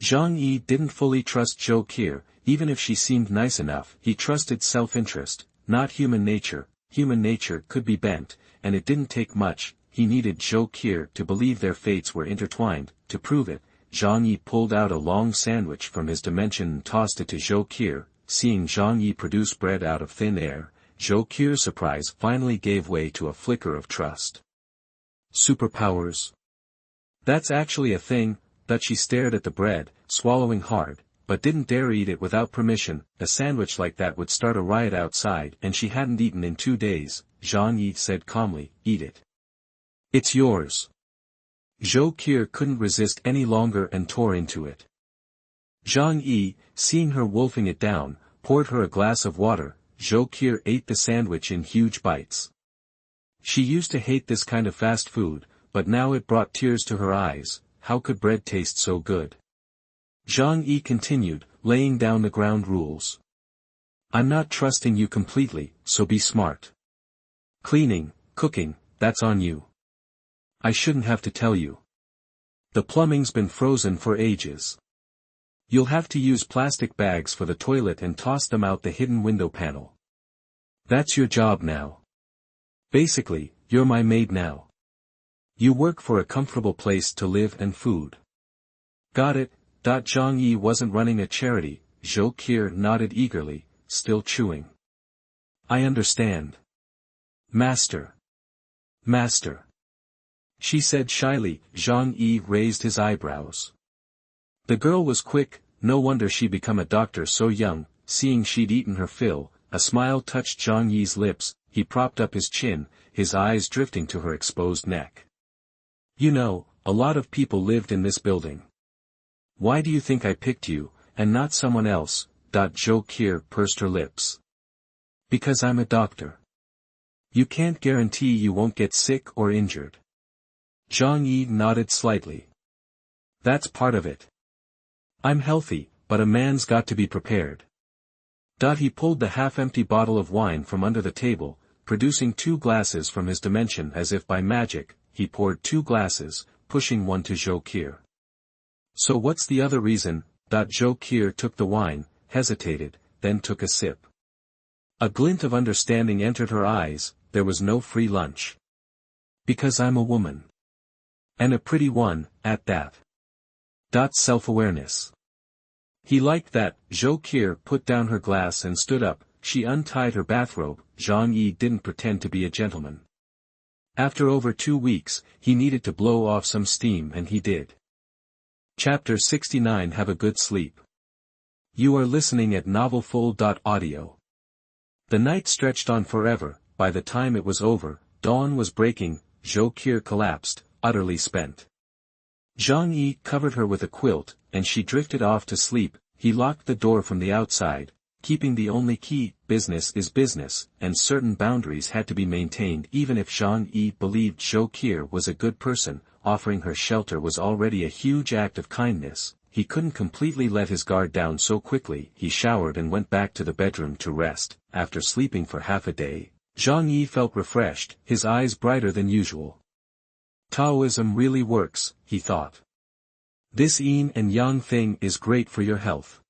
Zhang Yi didn't fully trust Zhou Keer, even if she seemed nice enough. He trusted self-interest, not human nature. Human nature could be bent, and it didn't take much. He needed Zhou Keer to believe their fates were intertwined. To prove it, Zhang Yi pulled out a long sandwich from his dimension and tossed it to Zhou Keer. Seeing Zhang Yi produce bread out of thin air, Zhou Keer's surprise finally gave way to a flicker of trust. Superpowers? That's actually a thing. That she stared at the bread, swallowing hard, but didn't dare eat it without permission. A sandwich like that would start a riot outside, and she hadn't eaten in 2 days. Zhang Yi said calmly, eat it. It's yours. Zhou Keer couldn't resist any longer and tore into it. Zhang Yi, seeing her wolfing it down, poured her a glass of water. Zhou Keer ate the sandwich in huge bites. She used to hate this kind of fast food, but now it brought tears to her eyes. How could bread taste so good? Zhang Yi continued, laying down the ground rules. I'm not trusting you completely, so be smart. Cleaning, cooking, that's on you. I shouldn't have to tell you. The plumbing's been frozen for ages. You'll have to use plastic bags for the toilet and toss them out the hidden window panel. That's your job now. Basically, you're my maid now. You work for a comfortable place to live and food. Got it. Zhang Yi wasn't running a charity. Zhou Keer nodded eagerly, still chewing. I understand. Master. Master. She said shyly. Zhang Yi raised his eyebrows. The girl was quick, no wonder she become a doctor so young. Seeing she'd eaten her fill, a smile touched Zhang Yi's lips. He propped up his chin, his eyes drifting to her exposed neck. You know, a lot of people lived in this building. Why do you think I picked you, and not someone else? Zhou Keer pursed her lips. Because I'm a doctor. You can't guarantee you won't get sick or injured. Zhang Yi nodded slightly. That's part of it. I'm healthy, but a man's got to be prepared. He pulled the half-empty bottle of wine from under the table, producing 2 glasses from his dimension as if by magic. He poured 2 glasses, pushing one to Zhou Keer. So what's the other reason? Zhou Keer took the wine, hesitated, then took a sip. A glint of understanding entered her eyes. There was no free lunch. Because I'm a woman. And a pretty one, at that. Self-awareness. He liked that. Zhou Keer put down her glass and stood up. She untied her bathrobe. Zhang Yi didn't pretend to be a gentleman. After over 2 weeks, he needed to blow off some steam and he did. Chapter 69. Have a good sleep. You are listening at novelfull.audio. The night stretched on forever. By the time it was over, dawn was breaking. Zhou Keer collapsed, utterly spent. Zhang Yi covered her with a quilt, and she drifted off to sleep. He locked the door from the outside, keeping the only key. Business is business, and certain boundaries had to be maintained. Even if Zhang Yi believed Zhou Keer was a good person, offering her shelter was already a huge act of kindness. He couldn't completely let his guard down so quickly. He showered and went back to the bedroom to rest. After sleeping for half a day, Zhang Yi felt refreshed, his eyes brighter than usual. Taoism really works, he thought. This yin and yang thing is great for your health.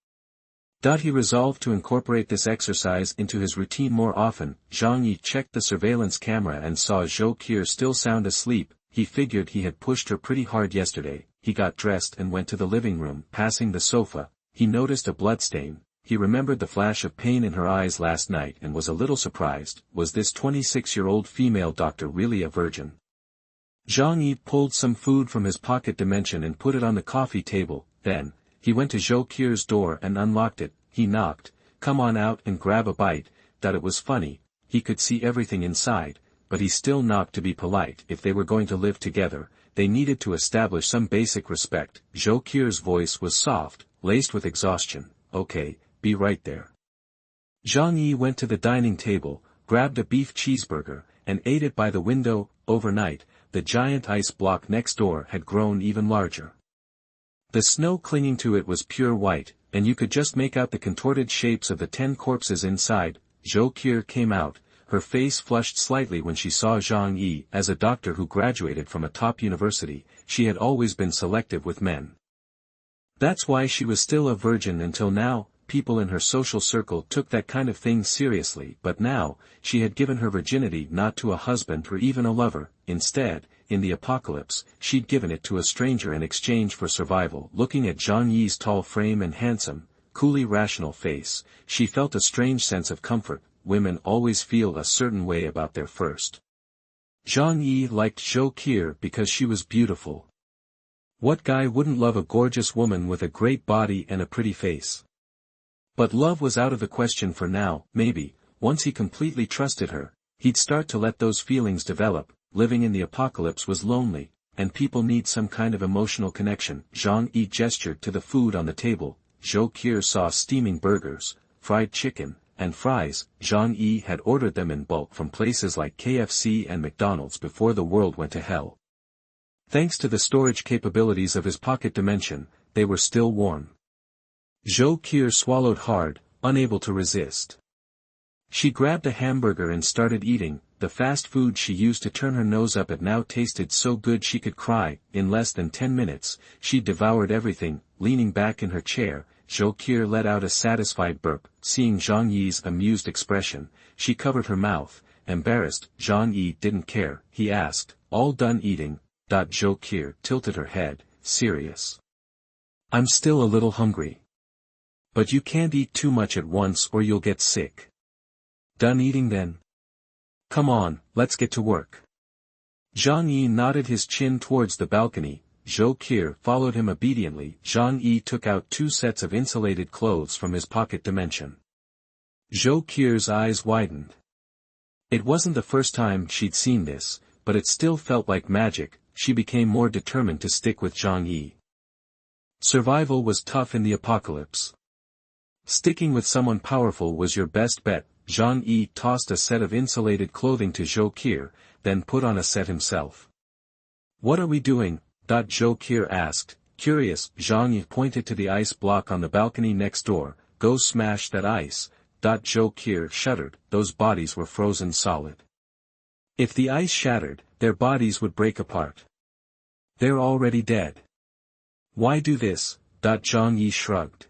He resolved to incorporate this exercise into his routine more often. Zhang Yi checked the surveillance camera and saw Zhou Keer still sound asleep. He figured he had pushed her pretty hard yesterday. He got dressed and went to the living room. Passing the sofa, he noticed a bloodstain. He remembered the flash of pain in her eyes last night and was a little surprised. Was this 26-year-old female doctor really a virgin? Zhang Yi pulled some food from his pocket dimension and put it on the coffee table. Then, he went to Zhou Keer's door and unlocked it. He knocked. "Come on out and grab a bite." It was funny. He could see everything inside, but he still knocked to be polite. If they were going to live together, they needed to establish some basic respect. Zhou Keer's voice was soft, laced with exhaustion. "Okay, be right there." Zhang Yi went to the dining table, grabbed a beef cheeseburger, and ate it by the window. Overnight, the giant ice block next door had grown even larger. The snow clinging to it was pure white, and you could just make out the contorted shapes of the 10 corpses inside. Zhou Keer came out, her face flushed slightly when she saw Zhang Yi. As a doctor who graduated from a top university, she had always been selective with men. That's why she was still a virgin until now. People in her social circle took that kind of thing seriously, but now, she had given her virginity not to a husband or even a lover. Instead, in the apocalypse, she'd given it to a stranger in exchange for survival. Looking at Zhang Yi's tall frame and handsome, coolly rational face, she felt a strange sense of comfort. Women always feel a certain way about their first. Zhang Yi liked Zhou Keer because she was beautiful. What guy wouldn't love a gorgeous woman with a great body and a pretty face? But love was out of the question for now. Maybe, once he completely trusted her, he'd start to let those feelings develop. Living in the apocalypse was lonely, and people need some kind of emotional connection. Zhang Yi gestured to the food on the table. Zhou Keer saw steaming burgers, fried chicken, and fries. Zhang Yi had ordered them in bulk from places like KFC and McDonald's before the world went to hell. Thanks to the storage capabilities of his pocket dimension, they were still warm. Zhou Keer swallowed hard, unable to resist. She grabbed a hamburger and started eating. The fast food she used to turn her nose up at now tasted so good she could cry. In less than 10 minutes, she devoured everything. Leaning back in her chair, Zhou Keer let out a satisfied burp. Seeing Zhang Yi's amused expression, she covered her mouth. Embarrassed, Zhang Yi didn't care. He asked, "All done eating?" Zhou Keer tilted her head, serious. "I'm still a little hungry. But you can't eat too much at once or you'll get sick." "Done eating then? Come on, let's get to work." Zhang Yi nodded his chin towards the balcony. Zhou Keer followed him obediently. Zhang Yi took out 2 sets of insulated clothes from his pocket dimension. Zhou Keer's eyes widened. It wasn't the first time she'd seen this, but it still felt like magic. She became more determined to stick with Zhang Yi. Survival was tough in the apocalypse. Sticking with someone powerful was your best bet. Zhang Yi tossed a set of insulated clothing to Zhou Keer, then put on a set himself. "What are we doing?" Zhou Keer asked. Curious, Zhang Yi pointed to the ice block on the balcony next door. "Go smash that ice." Zhou Keer shuddered. Those bodies were frozen solid. If the ice shattered, their bodies would break apart. They're already dead. Why do this? Zhang Yi shrugged.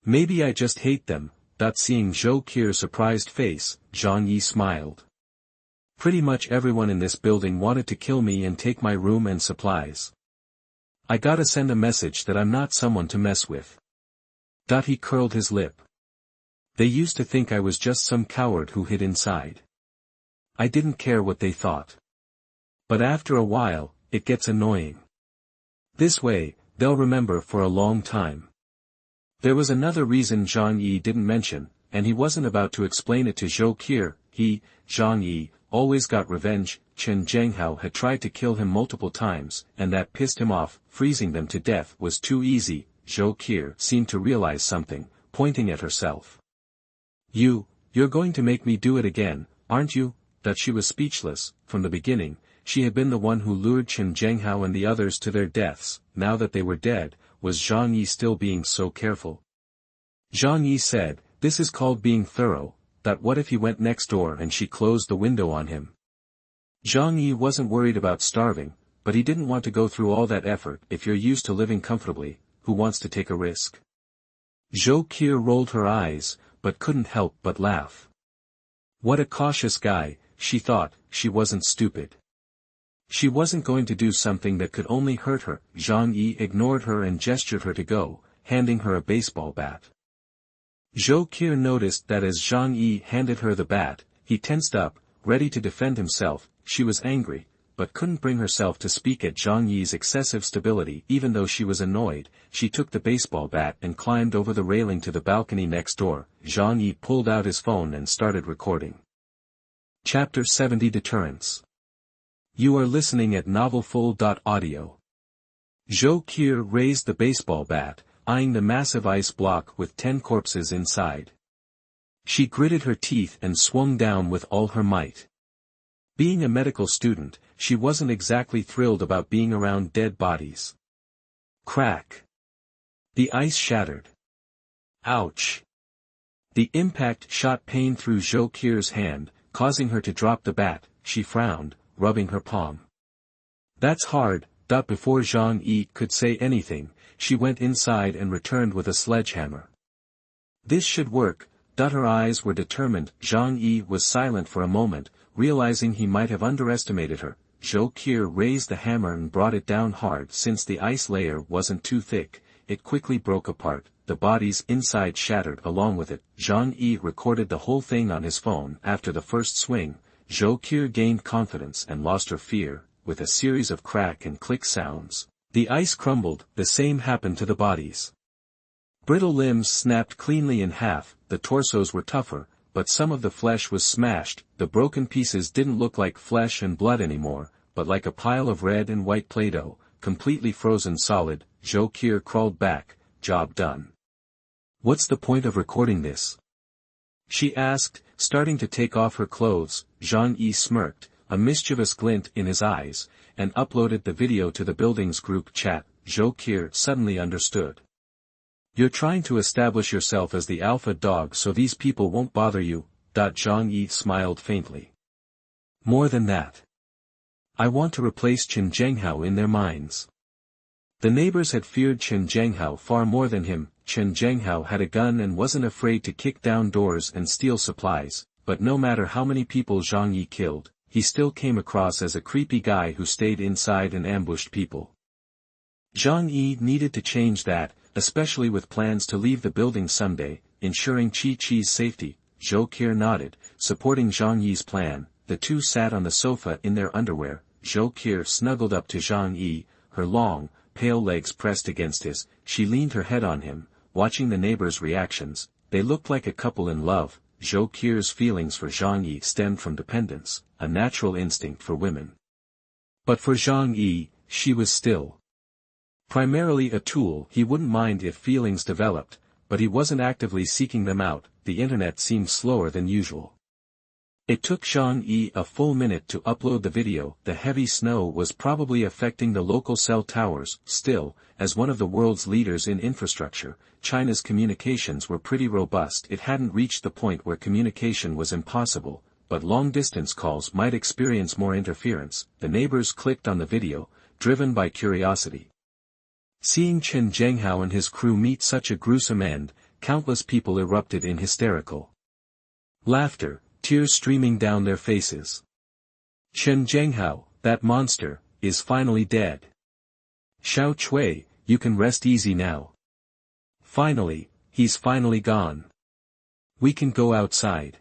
Maybe I just hate them. Seeing Zhou Keer's surprised face, Zhang Yi smiled. Pretty much everyone in this building wanted to kill me and take my room and supplies. I gotta send a message that I'm not someone to mess with. He curled his lip. They used to think I was just some coward who hid inside. I didn't care what they thought. But after a while, it gets annoying. This way, they'll remember for a long time. There was another reason Zhang Yi didn't mention, and he wasn't about to explain it to Zhou Keer. He, Zhang Yi, always got revenge. Chen Zhanghao had tried to kill him multiple times, and that pissed him off. Freezing them to death was too easy. Zhou Keer seemed to realize something, pointing at herself. You're going to make me do it again, aren't you? That she was speechless. From the beginning, she had been the one who lured Chen Zhanghao and the others to their deaths. Now that they were dead, was Zhang Yi still being so careful? Zhang Yi said, "This is called being thorough." That what if he went next door and she closed the window on him? Zhang Yi wasn't worried about starving, but he didn't want to go through all that effort. If you're used to living comfortably, who wants to take a risk? Zhou Keer rolled her eyes, but couldn't help but laugh. What a cautious guy, she thought. She wasn't stupid. She wasn't going to do something that could only hurt her. Zhang Yi ignored her and gestured her to go, handing her a baseball bat. Zhou Keer noticed that as Zhang Yi handed her the bat, he tensed up, ready to defend himself. She was angry, but couldn't bring herself to speak at Zhang Yi's excessive stability. Even though she was annoyed, she took the baseball bat and climbed over the railing to the balcony next door. Zhang Yi pulled out his phone and started recording. Chapter 70 Deterrence. You are listening at nThe. Zhou Keer raised the baseball bat, eyeing the massive ice block with 10 corpses inside. She gritted her teeth and swung down with all her might. Being a medical student, she wasn't exactly thrilled about being around dead bodies. Crack. The ice shattered. Ouch. The impact shot pain through Zhou Keer's hand, causing her to drop the bat. She frowned, rubbing her palm. That's hard. Before Zhang Yi could say anything, she went inside and returned with a sledgehammer. This should work. Her eyes were determined. Zhang Yi was silent for a moment, realizing he might have underestimated her. Zhou Keer raised the hammer and brought it down hard. Since the ice layer wasn't too thick, it quickly broke apart. The bodies inside shattered along with it. Zhang Yi recorded the whole thing on his phone. After the first swing, Zhou Keer gained confidence and lost her fear. With a series of crack and click sounds, the ice crumbled. The same happened to the bodies. Brittle limbs snapped cleanly in half. The torsos were tougher, but some of the flesh was smashed. The broken pieces didn't look like flesh and blood anymore, but like a pile of red and white Play-Doh, completely frozen solid. Zhou Keer crawled back. Job done. What's the point of recording this? She asked, starting to take off her clothes. Zhang Yi smirked, a mischievous glint in his eyes, and uploaded the video to the building's group chat. Zhou Keer suddenly understood. You're trying to establish yourself as the alpha dog so these people won't bother you. Zhang Yi smiled faintly. More than that. I want to replace Chen Zhanghao in their minds. The neighbors had feared Chen Zhanghao far more than him. Chen Zhanghao had a gun and wasn't afraid to kick down doors and steal supplies, but no matter how many people Zhang Yi killed, he still came across as a creepy guy who stayed inside and ambushed people. Zhang Yi needed to change that, especially with plans to leave the building someday, ensuring Chi-Chi's safety. Zhou Keer nodded, supporting Zhang Yi's plan. The two sat on the sofa in their underwear. Zhou Keer snuggled up to Zhang Yi, her long, pale legs pressed against his. She leaned her head on him, watching the neighbors' reactions. They looked like a couple in love. Zhou Keer's feelings for Zhang Yi stemmed from dependence, a natural instinct for women. But for Zhang Yi, she was still primarily a tool. He wouldn't mind if feelings developed, but he wasn't actively seeking them out. The internet seemed slower than usual. It took Zhang Yi a full minute to upload the video. The heavy snow was probably affecting the local cell towers. Still, as one of the world's leaders in infrastructure, China's communications were pretty robust. It hadn't reached the point where communication was impossible, but long-distance calls might experience more interference. The neighbors clicked on the video, driven by curiosity. Seeing Chen Zhanghao and his crew meet such a gruesome end, countless people erupted in hysterical laughter, tears streaming down their faces. Chen Zhanghao, that monster, is finally dead. Xiao Cui, you can rest easy now. Finally, he's finally gone. We can go outside.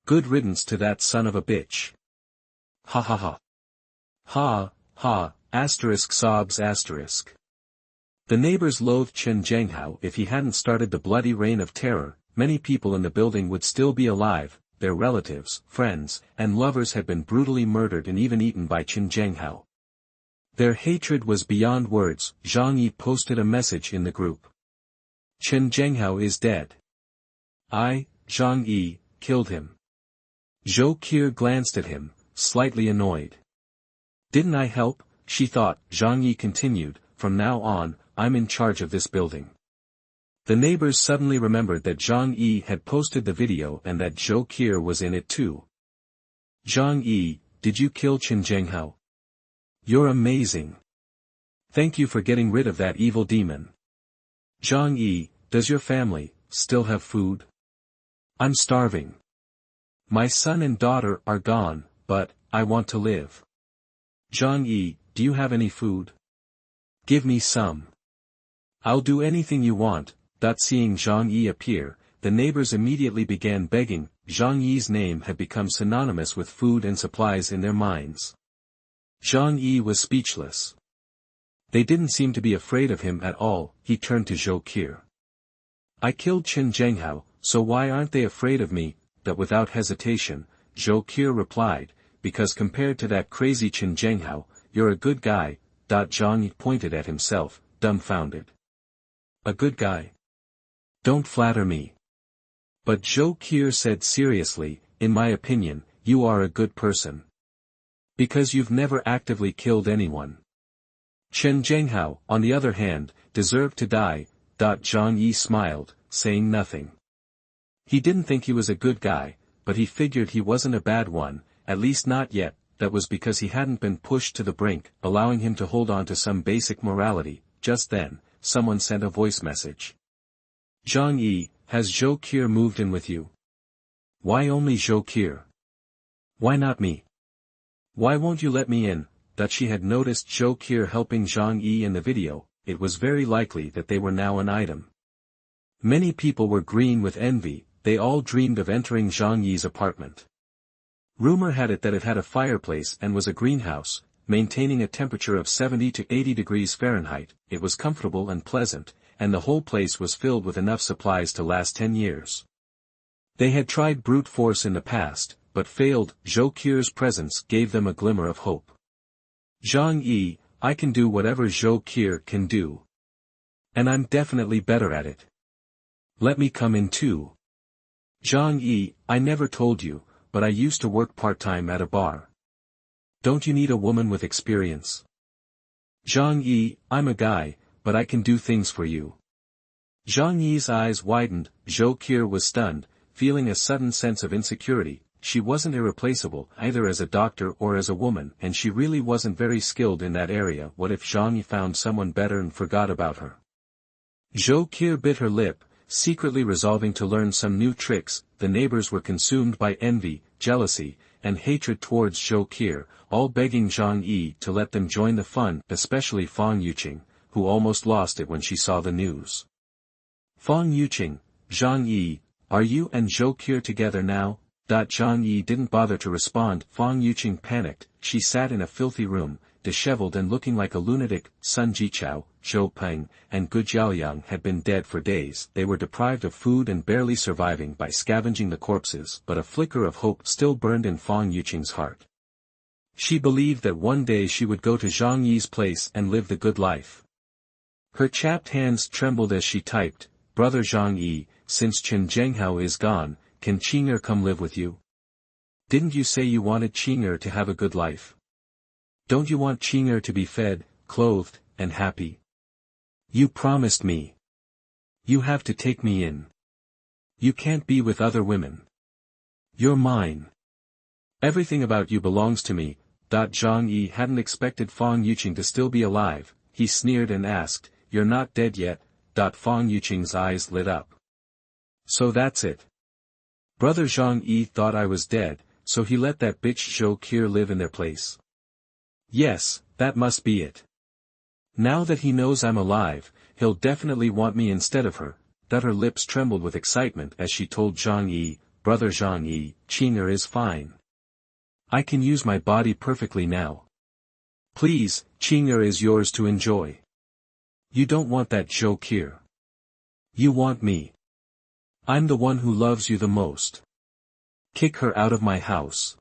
Good riddance to that son of a bitch. Ha ha ha. Ha, ha, asterisk sobs asterisk. The neighbors loathed Chen Zhanghao. If he hadn't started the bloody reign of terror, many people in the building would still be alive. their relatives, friends, and lovers had been brutally murdered and even eaten by Qin Zhenghao. Their hatred was beyond words. Zhang Yi posted a message in the group. Qin Zhenghao is dead. I, Zhang Yi, killed him. Zhou Keer glanced at him, slightly annoyed. Didn't I help? She thought. Zhang Yi continued, from now on, I'm in charge of this building. The neighbors suddenly remembered that Zhang Yi had posted the video and that Zhou Keer was in it too. Zhang Yi, did you kill Qin Zhenghao? You're amazing. Thank you for getting rid of that evil demon. Zhang Yi, does your family still have food? I'm starving. My son and daughter are gone, but I want to live. Zhang Yi, do you have any food? Give me some. I'll do anything you want. Seeing Zhang Yi appear, the neighbors immediately began begging. Zhang Yi's name had become synonymous with food and supplies in their minds. Zhang Yi was speechless. They didn't seem to be afraid of him at all. He turned to Zhou Keer. I killed Qin Zhenghao, so why aren't they afraid of me? That without hesitation, Zhou Keer replied, because compared to that crazy Qin Zhenghao, you're a good guy. Zhang Yi pointed at himself, dumbfounded. A good guy? Don't flatter me. But Zhou Keer said seriously, in my opinion, you are a good person. Because you've never actively killed anyone. Qin Zhenghao, on the other hand, deserved to die. Zhang Yi smiled, saying nothing. He didn't think he was a good guy, but he figured he wasn't a bad one, at least not yet. That was because he hadn't been pushed to the brink, allowing him to hold on to some basic morality. Just then, someone sent a voice message. Zhang Yi, has Zhou Keer moved in with you? Why only Zhou Keer? Why not me? Why won't you let me in? That she had noticed Zhou Keer helping Zhang Yi in the video. It was very likely that they were now an item. Many people were green with envy. They all dreamed of entering Zhang Yi's apartment. Rumor had it that it had a fireplace and was a greenhouse, maintaining a temperature of 70 to 80 degrees Fahrenheit. It was comfortable and pleasant, and the whole place was filled with enough supplies to last 10 years. They had tried brute force in the past, but failed. Zhou Keer's presence gave them a glimmer of hope. Zhang Yi, I can do whatever Zhou Keer can do. And I'm definitely better at it. Let me come in too. Zhang Yi, I never told you, but I used to work part-time at a bar. Don't you need a woman with experience? Zhang Yi, I'm a guy, but I can do things for you. Zhang Yi's eyes widened. Zhou Keer was stunned, feeling a sudden sense of insecurity. She wasn't irreplaceable, either as a doctor or as a woman, and she really wasn't very skilled in that area. What if Zhang Yi found someone better and forgot about her? Zhou Keer bit her lip, secretly resolving to learn some new tricks. The neighbors were consumed by envy, jealousy, and hatred towards Zhou Keer, all begging Zhang Yi to let them join the fun, especially Fang Yuqing, who almost lost it when she saw the news. Fang Yuqing, Zhang Yi, are you and Zhou Keer together now? Zhang Yi didn't bother to respond. Fang Yuqing panicked. She sat in a filthy room, disheveled and looking like a lunatic. Sun Jichao, Zhou Peng, and Gu Jiaoyang had been dead for days. They were deprived of food and barely surviving by scavenging the corpses, but a flicker of hope still burned in Fang Yuqing's heart. She believed that one day she would go to Zhang Yi's place and live the good life. Her chapped hands trembled as she typed, Brother Zhang Yi, since Qin Zhenghao is gone, can Qing'er come live with you? Didn't you say you wanted Qing'er to have a good life? Don't you want Qing'er to be fed, clothed, and happy? You promised me. You have to take me in. You can't be with other women. You're mine. Everything about you belongs to me. Zhang Yi hadn't expected Fang Yuqing to still be alive. He sneered and asked, You're not dead yet? Fang Yuqing's eyes lit up. So that's it. Brother Zhang Yi thought I was dead, so he let that bitch Zhou Keer live in their place. Yes, that must be it. Now that he knows I'm alive, he'll definitely want me instead of her. Her lips trembled with excitement as she told Zhang Yi, Brother Zhang Yi, Qing'er is fine. I can use my body perfectly now. Please, Qing'er is yours to enjoy. You don't want that Zhou Keer. You want me. I'm the one who loves you the most. Kick her out of my house.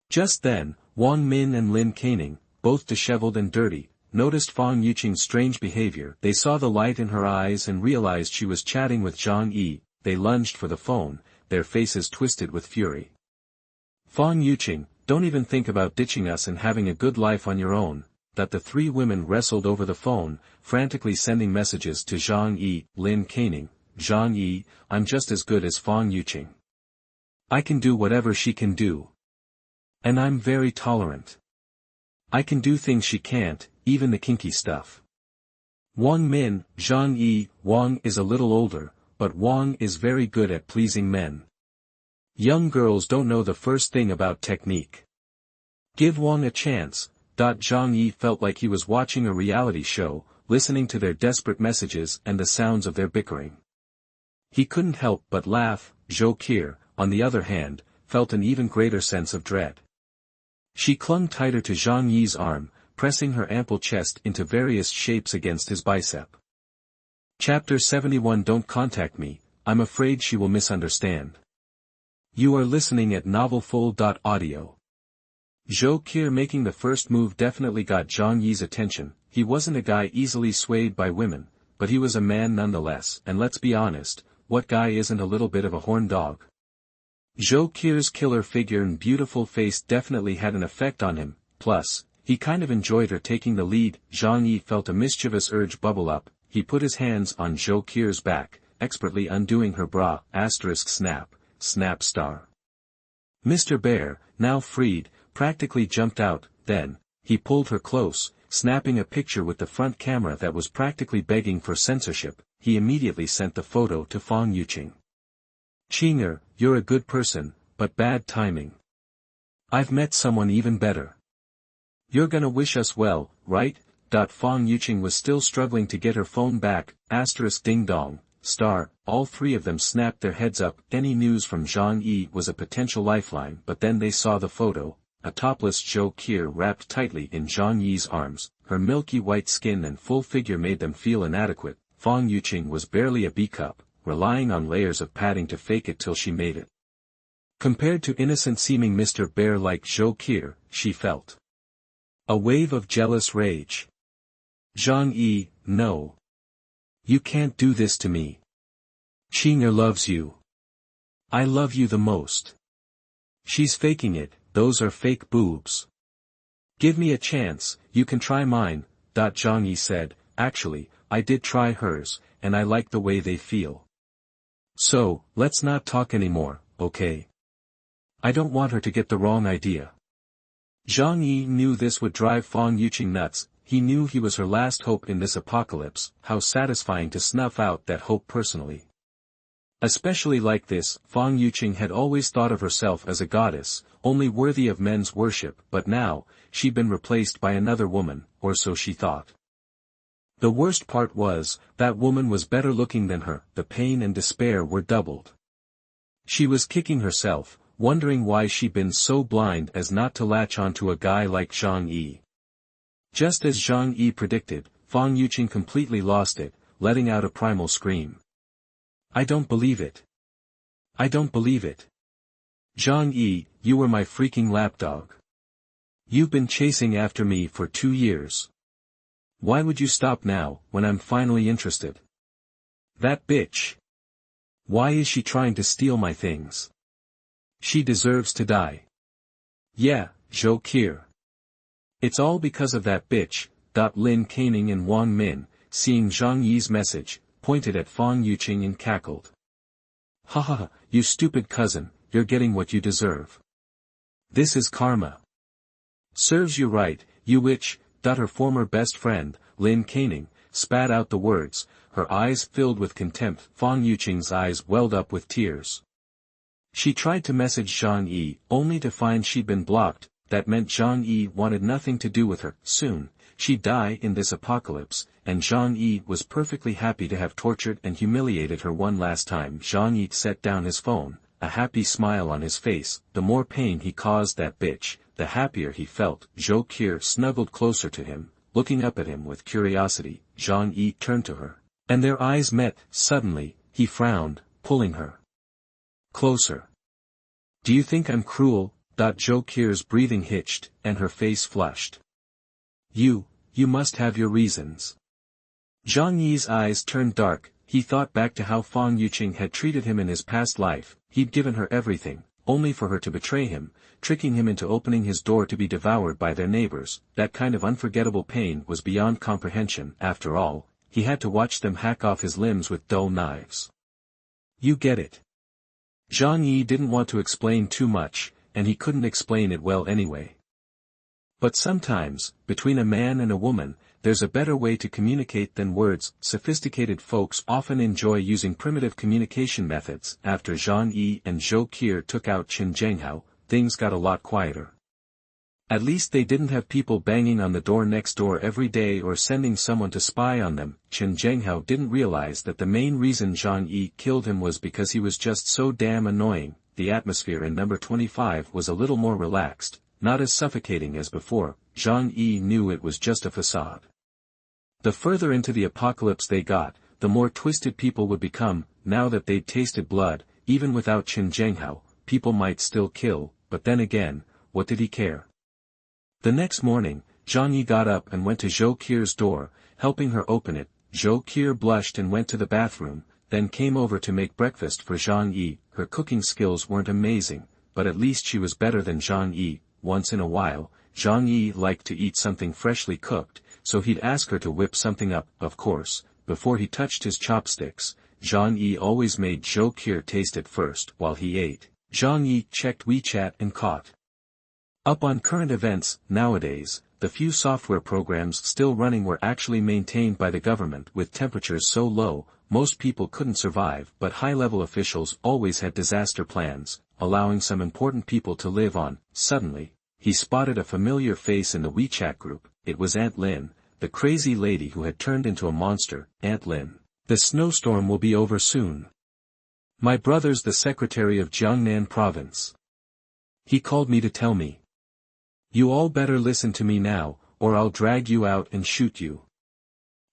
Just then, Wang Min and Lin Caning, both disheveled and dirty, noticed Fang Yuqing's strange behavior. They saw the light in her eyes and realized she was chatting with Zhang Yi. They lunged for the phone, their faces twisted with fury. Fang Yuqing, don't even think about ditching us and having a good life on your own. That the three women wrestled over the phone, frantically sending messages to Zhang Yi. Lin Caning, Zhang Yi, I'm just as good as Fang Yuqing. I can do whatever she can do. And I'm very tolerant. I can do things she can't, even the kinky stuff. Wang Min, Zhang Yi, Wang is a little older, but Wang is very good at pleasing men. Young girls don't know the first thing about technique. Give Wang a chance. Zhang Yi felt like he was watching a reality show, listening to their desperate messages and the sounds of their bickering. He couldn't help but laugh. Zhou Keer, on the other hand, felt an even greater sense of dread. She clung tighter to Zhang Yi's arm, pressing her ample chest into various shapes against his bicep. Chapter 71 Don't contact me, I'm afraid she will misunderstand. You are listening at novelfull.audio. Zhou Keer making the first move definitely got Zhang Yi's attention. He wasn't a guy easily swayed by women, but he was a man nonetheless, and let's be honest, what guy isn't a little bit of a horn dog? Zhou Keer's killer figure and beautiful face definitely had an effect on him, plus, he kind of enjoyed her taking the lead. Zhang Yi felt a mischievous urge bubble up. He put his hands on Zhou Keer's back, expertly undoing her bra, snap, snap star. Mr. Bear, now freed, practically jumped out. Then, he pulled her close, snapping a picture with the front camera that was practically begging for censorship. He immediately sent the photo to Fang Yuqing. Qinger, you're a good person, but bad timing. I've met someone even better. You're gonna wish us well, right? Fang Yuqing was still struggling to get her phone back. Ding dong, star. All three of them snapped their heads up. Any news from Zhang Yi was a potential lifeline, but then they saw the photo. A topless Zhou Keer wrapped tightly in Zhang Yi's arms. Her milky white skin and full figure made them feel inadequate. Fang Yuqing was barely a B-cup, relying on layers of padding to fake it till she made it. Compared to innocent-seeming Mr. Bear like Zhou Keer, she felt a wave of jealous rage. Zhang Yi, no. You can't do this to me. Qinger loves you. I love you the most. She's faking it, those are fake boobs. Give me a chance, you can try mine. Zhang Yi said, actually, I did try hers, and I like the way they feel. So, let's not talk anymore, okay? I don't want her to get the wrong idea. Zhang Yi knew this would drive Fang Yuqing nuts. He knew he was her last hope in this apocalypse. How satisfying to snuff out that hope personally. Especially like this, Fang Yuqing had always thought of herself as a goddess, only worthy of men's worship, but now, she'd been replaced by another woman, or so she thought. The worst part was, that woman was better looking than her. The pain and despair were doubled. She was kicking herself, wondering why she'd been so blind as not to latch onto a guy like Zhang Yi. Just as Zhang Yi predicted, Fang Yuqing completely lost it, letting out a primal scream. I don't believe it. I don't believe it. Zhang Yi, you were my freaking lapdog. You've been chasing after me for 2 years. Why would you stop now, when I'm finally interested? That bitch. Why is she trying to steal my things? She deserves to die. Yeah, Zhou Keer. It's all because of that bitch. Lin Caning and Wang Min, seeing Zhang Yi's message, pointed at Fang Yuqing and cackled. Ha ha ha, you stupid cousin, you're getting what you deserve. This is karma. Serves you right, you witch. Her former best friend, Lin Caning, spat out the words, her eyes filled with contempt. Fang Yuqing's eyes welled up with tears. She tried to message Zhang Yi, only to find she'd been blocked. That meant Zhang Yi wanted nothing to do with her. Soon, she'd die in this apocalypse, and Zhang Yi was perfectly happy to have tortured and humiliated her one last time. Zhang Yi set down his phone, a happy smile on his face. The more pain he caused that bitch, the happier he felt. Zhou Keer snuggled closer to him, looking up at him with curiosity. Zhang Yi turned to her, and their eyes met. Suddenly, he frowned, pulling her closer. Do you think I'm cruel? Zhou Keer's breathing hitched, and her face flushed. You must have your reasons. Zhang Yi's eyes turned dark. He thought back to how Fang Yuqing had treated him in his past life. He'd given her everything, only for her to betray him, tricking him into opening his door to be devoured by their neighbors. That kind of unforgettable pain was beyond comprehension. After all, he had to watch them hack off his limbs with dull knives. You get it. Zhang Yi didn't want to explain too much, and he couldn't explain it well anyway. But sometimes, between a man and a woman, there's a better way to communicate than words. Sophisticated folks often enjoy using primitive communication methods. After Zhang Yi and Zhou Keer took out Qin Zhenghao, things got a lot quieter. At least they didn't have people banging on the door next door every day or sending someone to spy on them. Qin Zhenghao didn't realize that the main reason Zhang Yi killed him was because he was just so damn annoying. The atmosphere in number 25 was a little more relaxed, not as suffocating as before. Zhang Yi knew it was just a facade. The further into the apocalypse they got, the more twisted people would become. Now that they'd tasted blood, even without Qin Zhenghao, people might still kill, but then again, what did he care? The next morning, Zhang Yi got up and went to Zhou Keer's door, helping her open it. Zhou Keer blushed and went to the bathroom, then came over to make breakfast for Zhang Yi. Her cooking skills weren't amazing, but at least she was better than Zhang Yi. Once in a while, Zhang Yi liked to eat something freshly cooked, so he'd ask her to whip something up. Of course, before he touched his chopsticks, Zhang Yi always made Zhou Keer taste it first. While he ate, Zhang Yi checked WeChat and caught up on current events. Nowadays, the few software programs still running were actually maintained by the government. With temperatures so low, most people couldn't survive, but high-level officials always had disaster plans, allowing some important people to live on. Suddenly, he spotted a familiar face in the WeChat group. It was Aunt Lin, the crazy lady who had turned into a monster. Aunt Lin, the snowstorm will be over soon. My brother's the secretary of Jiangnan province. He called me to tell me. You all better listen to me now, or I'll drag you out and shoot you.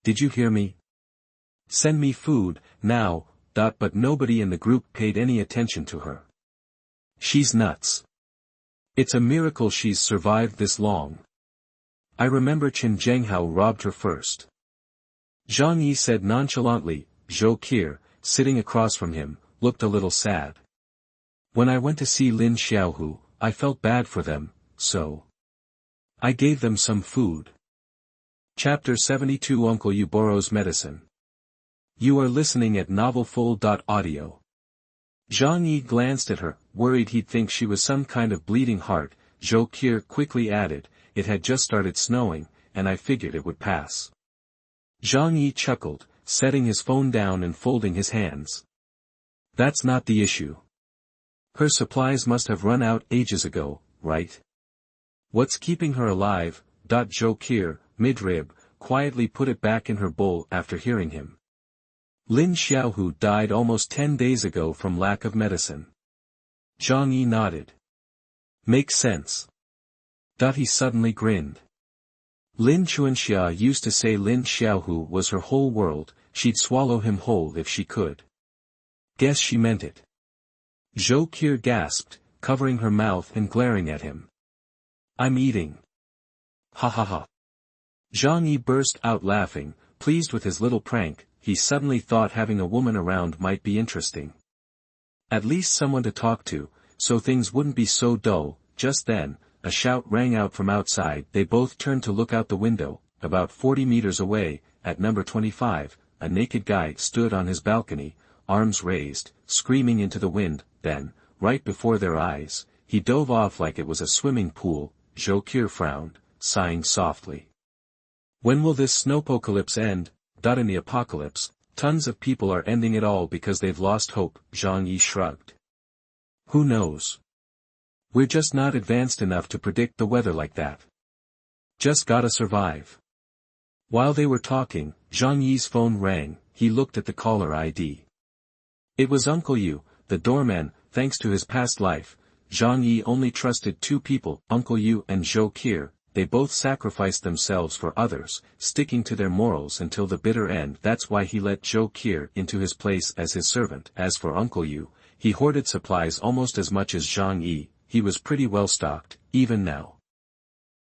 Did you hear me? Send me food, now. But nobody in the group paid any attention to her. She's nuts. It's a miracle she's survived this long. I remember Qin Zhenghao robbed her first. Zhang Yi said nonchalantly. Zhou Keer, sitting across from him, looked a little sad. When I went to see Lin Xiaohu, I felt bad for them, so I gave them some food. Chapter 72 Uncle Yu borrows medicine. You are listening at novelfull.audio. Zhang Yi glanced at her, worried he'd think she was some kind of bleeding heart. Zhou Keer quickly added, it had just started snowing, and I figured it would pass. Zhang Yi chuckled, setting his phone down and folding his hands. That's not the issue. Her supplies must have run out ages ago, right? What's keeping her alive? Zhou Keer, mid-rib, quietly put it back in her bowl after hearing him. Lin Xiaohu died almost 10 days ago from lack of medicine. Zhang Yi nodded. Makes sense. He suddenly grinned. Lin Chuanxia used to say Lin Xiaohu was her whole world. She'd swallow him whole if she could. Guess she meant it. Zhou Keer gasped, covering her mouth and glaring at him. I'm eating. Ha ha ha. Zhang Yi burst out laughing, pleased with his little prank. He suddenly thought having a woman around might be interesting. At least someone to talk to, so things wouldn't be so dull. Just then, a shout rang out from outside. They both turned to look out the window. About 40 meters away, at number 25, a naked guy stood on his balcony, arms raised, screaming into the wind. Then, right before their eyes, he dove off like it was a swimming pool. Zhou Keer frowned, sighing softly. When will this snowpocalypse end? In the apocalypse, tons of people are ending it all because they've lost hope. Zhang Yi shrugged. Who knows? We're just not advanced enough to predict the weather like that. Just gotta survive. While they were talking, Zhang Yi's phone rang. He looked at the caller ID. It was Uncle Yu, the doorman. Thanks to his past life, Zhang Yi only trusted two people, Uncle Yu and Zhou Keer. They both sacrificed themselves for others, sticking to their morals until the bitter end. That's why he let Zhou Keer into his place as his servant. As for Uncle Yu, he hoarded supplies almost as much as Zhang Yi. He was pretty well stocked, even now.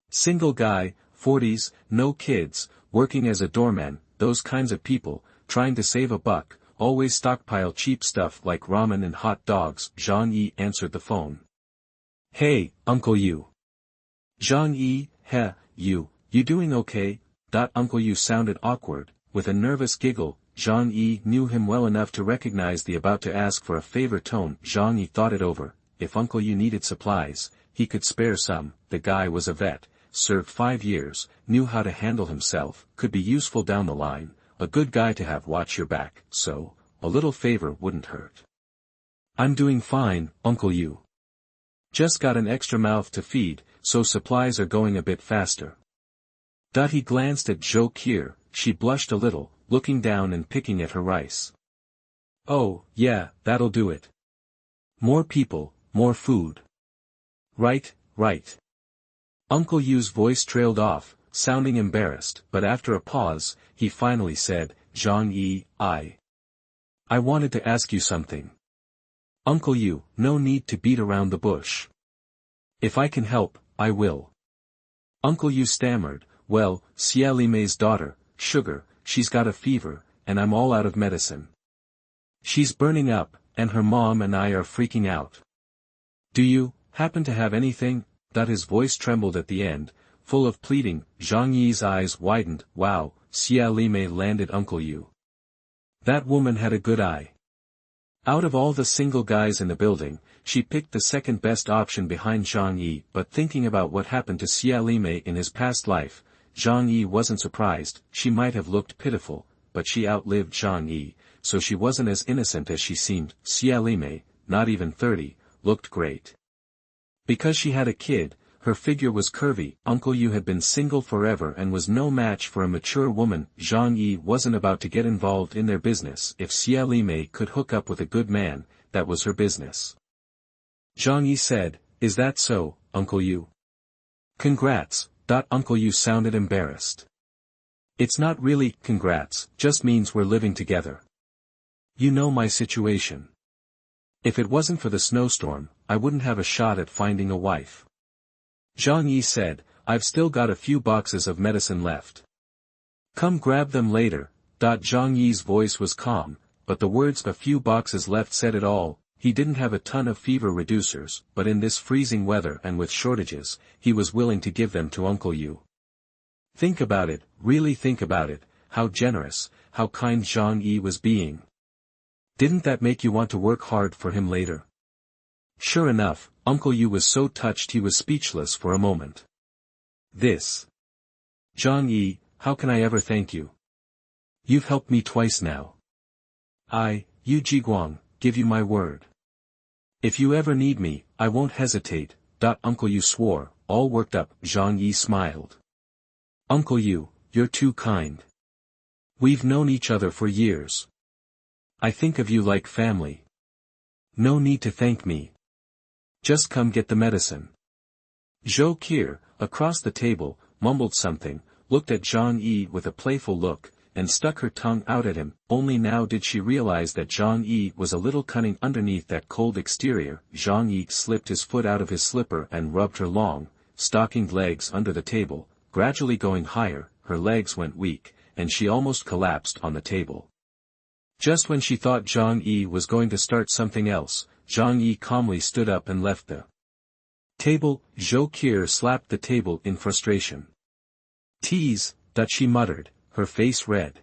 Single guy, 40s, no kids, working as a doorman, those kinds of people, trying to save a buck, always stockpile cheap stuff like ramen and hot dogs. Zhang Yi answered the phone. Hey, Uncle Yu. Zhang Yi, you doing okay? Uncle Yu sounded awkward. With a nervous giggle, Zhang Yi knew him well enough to recognize the about to ask for a favor tone. Zhang Yi thought it over. If Uncle Yu needed supplies, he could spare some. The guy was a vet, served 5 years, knew how to handle himself, could be useful down the line, a good guy to have watch your back, so, a little favor wouldn't hurt. I'm doing fine, Uncle Yu. Just got an extra mouth to feed, so supplies are going a bit faster. He glanced at Zhou Keer. She blushed a little, looking down and picking at her rice. Oh, yeah, that'll do it. More people, more food. Right. Uncle Yu's voice trailed off, sounding embarrassed, but after a pause, he finally said, Zhang Yi, I wanted to ask you something. Uncle Yu, no need to beat around the bush. If I can help, I will. Uncle Yu stammered, well, Xia Limei's daughter, Sugar, she's got a fever, and I'm all out of medicine. She's burning up, and her mom and I are freaking out. Do you happen to have anything? His voice trembled at the end, full of pleading. Zhang Yi's eyes widened. Wow, Xia Limei landed Uncle Yu. That woman had a good eye. Out of all the single guys in the building, she picked the second best option behind Zhang Yi, but thinking about what happened to Xia Limei in his past life, Zhang Yi wasn't surprised. She might have looked pitiful, but she outlived Zhang Yi, so she wasn't as innocent as she seemed. Xia Limei, not even 30, looked great. Because she had a kid, her figure was curvy. Uncle Yu had been single forever and was no match for a mature woman. Zhang Yi wasn't about to get involved in their business. If Xia Limei could hook up with a good man, that was her business. Zhang Yi said, is that so, Uncle Yu? Congrats. Uncle Yu sounded embarrassed. It's not really congrats, just means we're living together. You know my situation. If it wasn't for the snowstorm, I wouldn't have a shot at finding a wife. Zhang Yi said, I've still got a few boxes of medicine left. Come grab them later. Zhang Yi's voice was calm, but the words a few boxes left said it all. He didn't have a ton of fever reducers, but in this freezing weather and with shortages, he was willing to give them to Uncle Yu. Think about it, really think about it, how generous, how kind Zhang Yi was being. Didn't that make you want to work hard for him later? Sure enough, Uncle Yu was so touched he was speechless for a moment. Zhang Yi, how can I ever thank you? You've helped me twice now. Yu Jiguang, give you my word. If you ever need me, I won't hesitate. Uncle Yu swore, all worked up. Zhang Yi smiled. Uncle Yu, you're too kind. We've known each other for years. I think of you like family. No need to thank me. Just come get the medicine. Zhou Keer, across the table, mumbled something, looked at Zhang Yi with a playful look, and stuck her tongue out at him. Only now did she realize that Zhang Yi was a little cunning underneath that cold exterior. Zhang Yi slipped his foot out of his slipper and rubbed her long, stockinged legs under the table. Gradually going higher, her legs went weak, and she almost collapsed on the table. Just when she thought Zhang Yi was going to start something else, Zhang Yi calmly stood up and left the table. Zhou Keer slapped the table in frustration. Tease, she muttered, her face red.